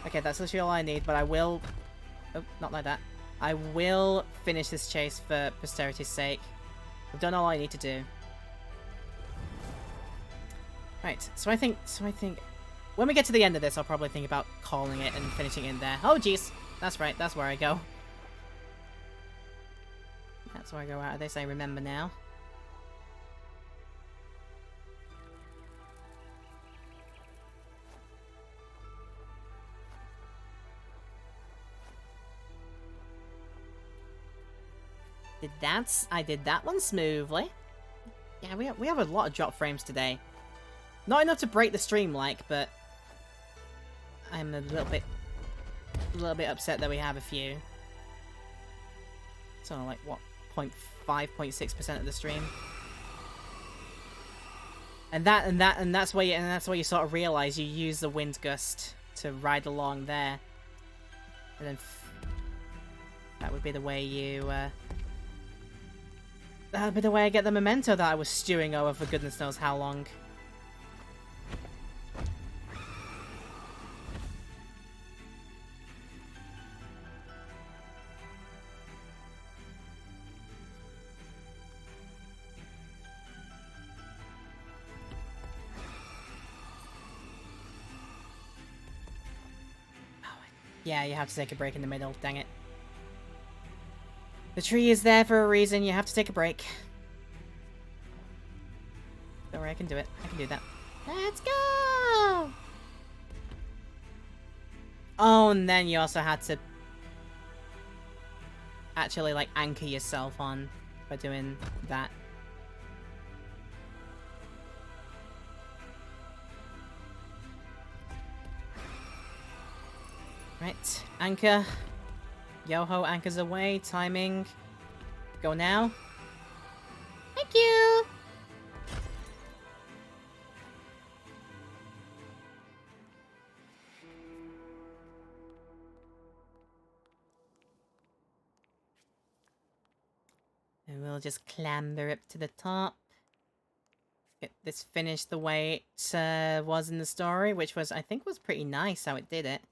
Okay, that's literally all I need, but I will... Oh, not like that. I will finish this chase for posterity's sake. I've done all I need to do. Right, so I think... When we get to the end of this, I'll probably think about calling it and finishing it in there. Oh, jeez! That's right, that's where I go. That's where I go out of this, I remember now. I did that one smoothly. Yeah, we have a lot of drop frames today. Not enough to break the stream like, but I'm a little bit upset that we have a few. It's only like what, 0.5, 0.6% of the stream. And that's where you sort of realize you use the wind gust to ride along there. And then that would be the way you that would be the way I get the memento that I was stewing over for goodness knows how long. Yeah, you have to take a break in the middle, dang it. The tree is there for a reason, you have to take a break. Don't worry, I can do it. I can do that. Let's go! Oh, and then you also had to actually, like, anchor yourself on by doing that. Right, anchor. Yo-ho anchors away, timing. Go now. Thank you! And we'll just clamber up to the top. Get this finished the way it was in the story, which was, I think, was pretty nice how it did it.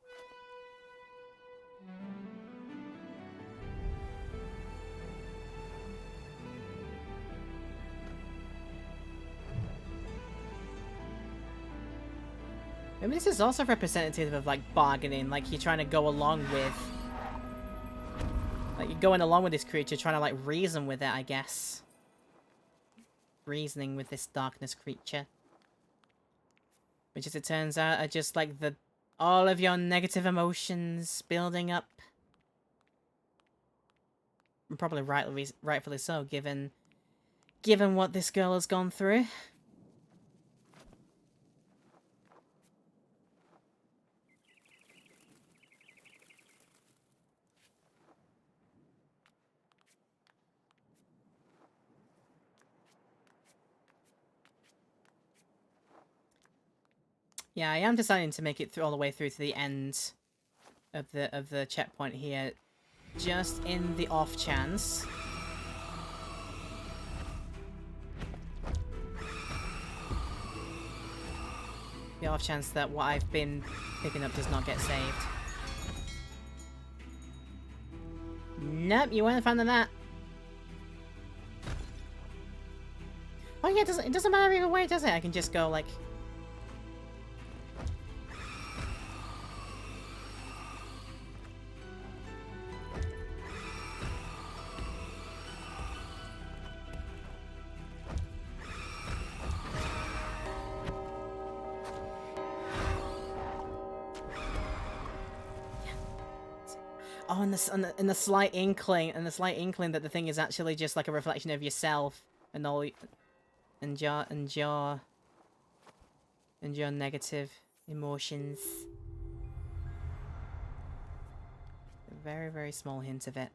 Maybe this is also representative of, like, bargaining, like you're trying to go along with... Like, you're going along with this creature, trying to, like, reason with it, I guess. Reasoning with this darkness creature. Which, as it turns out, are just, like, all of your negative emotions building up. And probably rightfully so, given what this girl has gone through. Yeah, I am deciding to make it all the way through to the end of the checkpoint here, just in the off chance. The off chance that what I've been picking up does not get saved. Nope, you weren't a fan of that. Oh yeah, it doesn't matter either way, does it? I can just go like... Oh, and the slight inkling, that the thing is actually just like a reflection of yourself and all, and your negative emotions. A very, very small hint of it.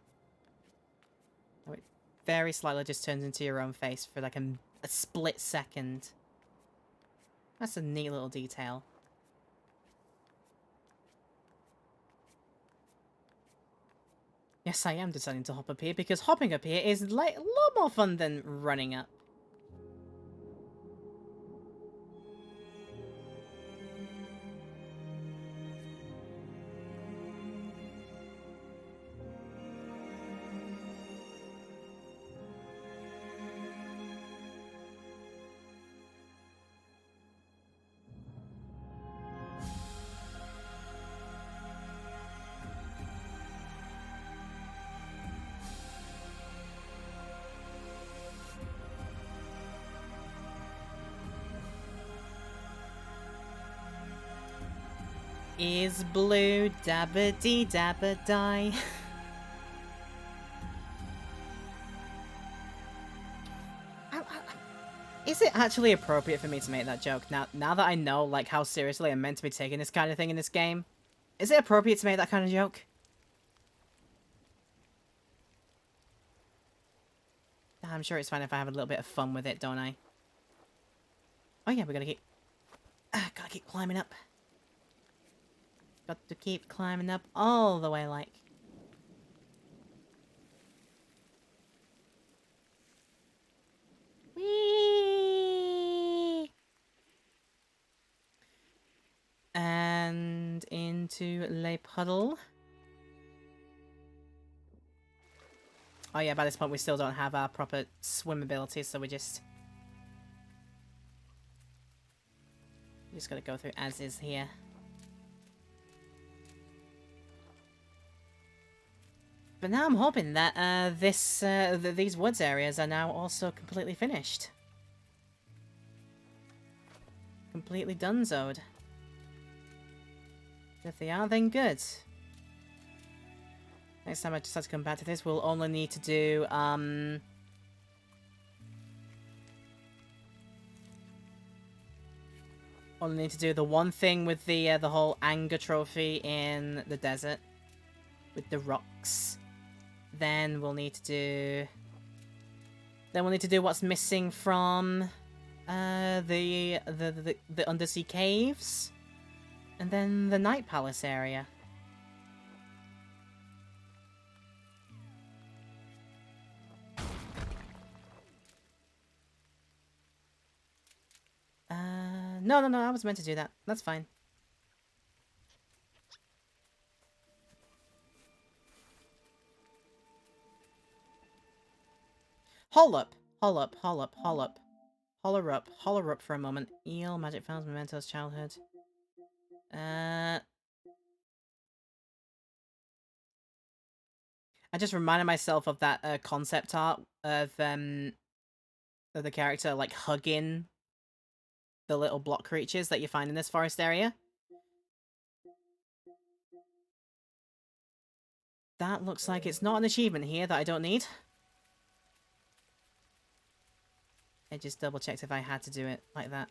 Oh, it very slightly just turns into your own face for like a split second. That's a neat little detail. Yes, I am deciding to hop up here because hopping up here is like a lot more fun than running up. Is blue dabba dee dabba die? Is it actually appropriate for me to make that joke? Now that I know, like, how seriously I'm meant to be taking this kind of thing in this game, is it appropriate to make that kind of joke? I'm sure it's fine if I have a little bit of fun with it, don't I? Oh yeah, we gotta keep climbing up. Got to keep climbing up all the way, like. Whee! And into Le Puddle. Oh yeah, by this point we still don't have our proper swim ability, so we just gotta go through as is here. But now I'm hoping that these woods areas are now also completely finished. Completely donezoed. If they are, then good. Next time I decide to come back to this, we'll only need to do, only need to do the one thing with the whole anger trophy in the desert. With the rocks. Then we'll need to do... Then we'll need to do what's missing from, the undersea caves. And then the Night Palace area. No, I was meant to do that. That's fine. Hold up for a moment. Eel, magic founds, mementos, childhood. I just reminded myself of that concept art of the character like hugging the little block creatures that you find in this forest area. That looks like it's not an achievement here that I don't need. I just double checked if I had to do it like that.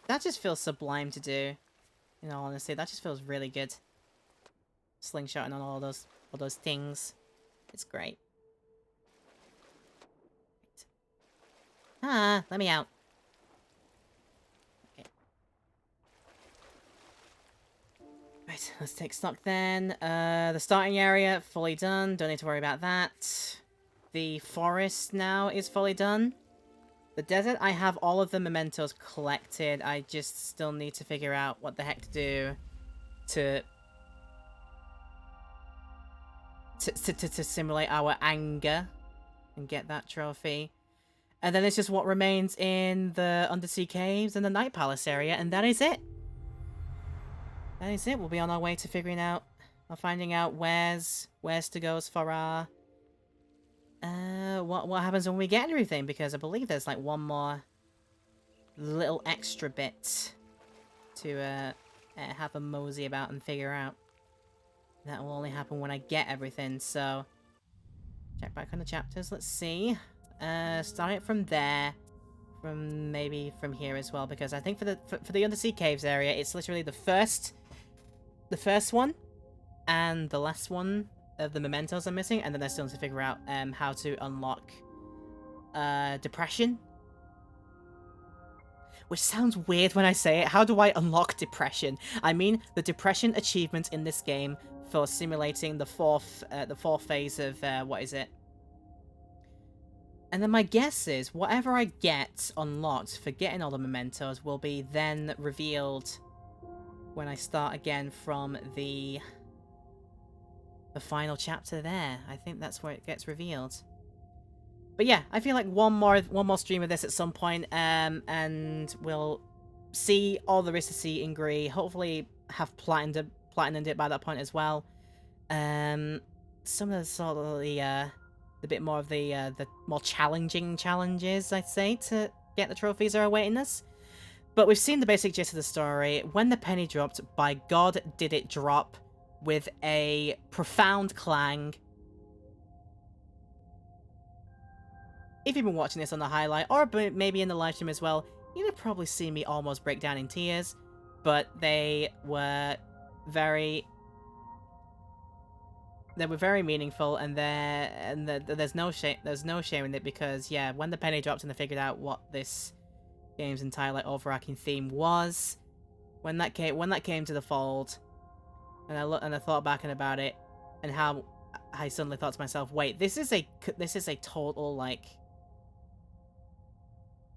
That just feels sublime to do. In all honesty, that just feels really good. Slingshotting on all those things. It's great. Ah, let me out. Okay. Right, let's take stock then. The starting area, fully done. Don't need to worry about that. The forest now is fully done. The desert, I have all of the mementos collected. I just still need to figure out what the heck to do to simulate our anger and get that trophy. And then it's just what remains in the undersea caves and the Night Palace area, and that is it. That is it. We'll be on our way to figuring out or finding out where's to go as far our what happens when we get everything, because I believe there's like one more little extra bit to have a mosey about and figure out. That will only happen when I get everything, so check back on the chapters, let's see. Start it from there, maybe from here as well, because I think for the undersea caves area, it's literally the first one and the last one of the mementos are missing, and then I still need to figure out how to unlock depression. Which sounds weird when I say it. How do I unlock depression? I mean the depression achievement in this game for simulating the fourth phase of what is it? And then my guess is whatever I get unlocked for getting all the mementos will be then revealed when I start again from the final chapter there. I think that's where it gets revealed. But yeah, I feel like one more stream of this at some point, and we'll see all there is to see in GRIS. Hopefully have platinumed it by that point as well. Some of the sort of the bit more of the more challenging challenges, I'd say, to get the trophies are awaiting us. But we've seen the basic gist of the story. When the penny dropped, by God did it drop with a profound clang. If you've been watching this on the highlight, or maybe in the live stream as well, you'd have probably seen me almost break down in tears, but they were very meaningful, and there's no shame in it, because yeah, when the penny dropped and I figured out what this game's entire like overarching theme was, when that came to the fold, and I thought back about it, and how I suddenly thought to myself, wait, this is a total like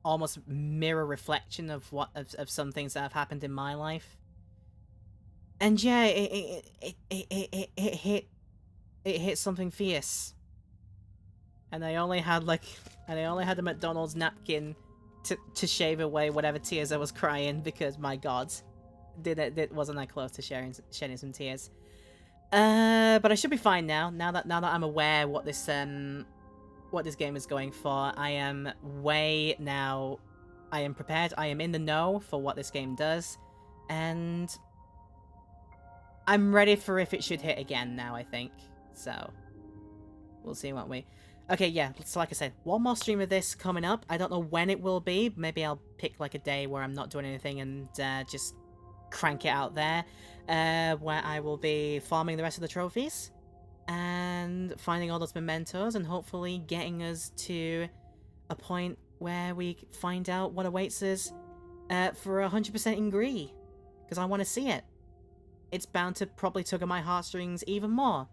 almost mirror reflection of some things that have happened in my life. And yeah, it hit something fierce. And I only had a McDonald's napkin to shave away whatever tears I was crying, because my God, wasn't I close to shedding some tears. But I should be fine now. Now that I'm aware what this game is going for, I am prepared. I am in the know for what this game does, and I'm ready for if it should hit again now, I think. So we'll see, won't we? Okay, yeah, so like I said, one more stream of this coming up. I don't know when it will be. Maybe I'll pick like a day where I'm not doing anything and just crank it out there, where I will be farming the rest of the trophies and finding all those mementos, and hopefully getting us to a point where we find out what awaits us for 100% in GRIS, because I want to see it. It's bound to probably tug at my heartstrings even more.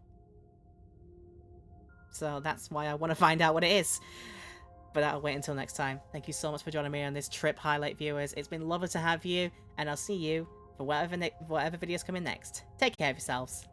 So that's why I want to find out what it is. But I'll wait until next time. Thank you so much for joining me on this trip, highlight viewers. It's been lovely to have you, and I'll see you for whatever videos come in next. Take care of yourselves.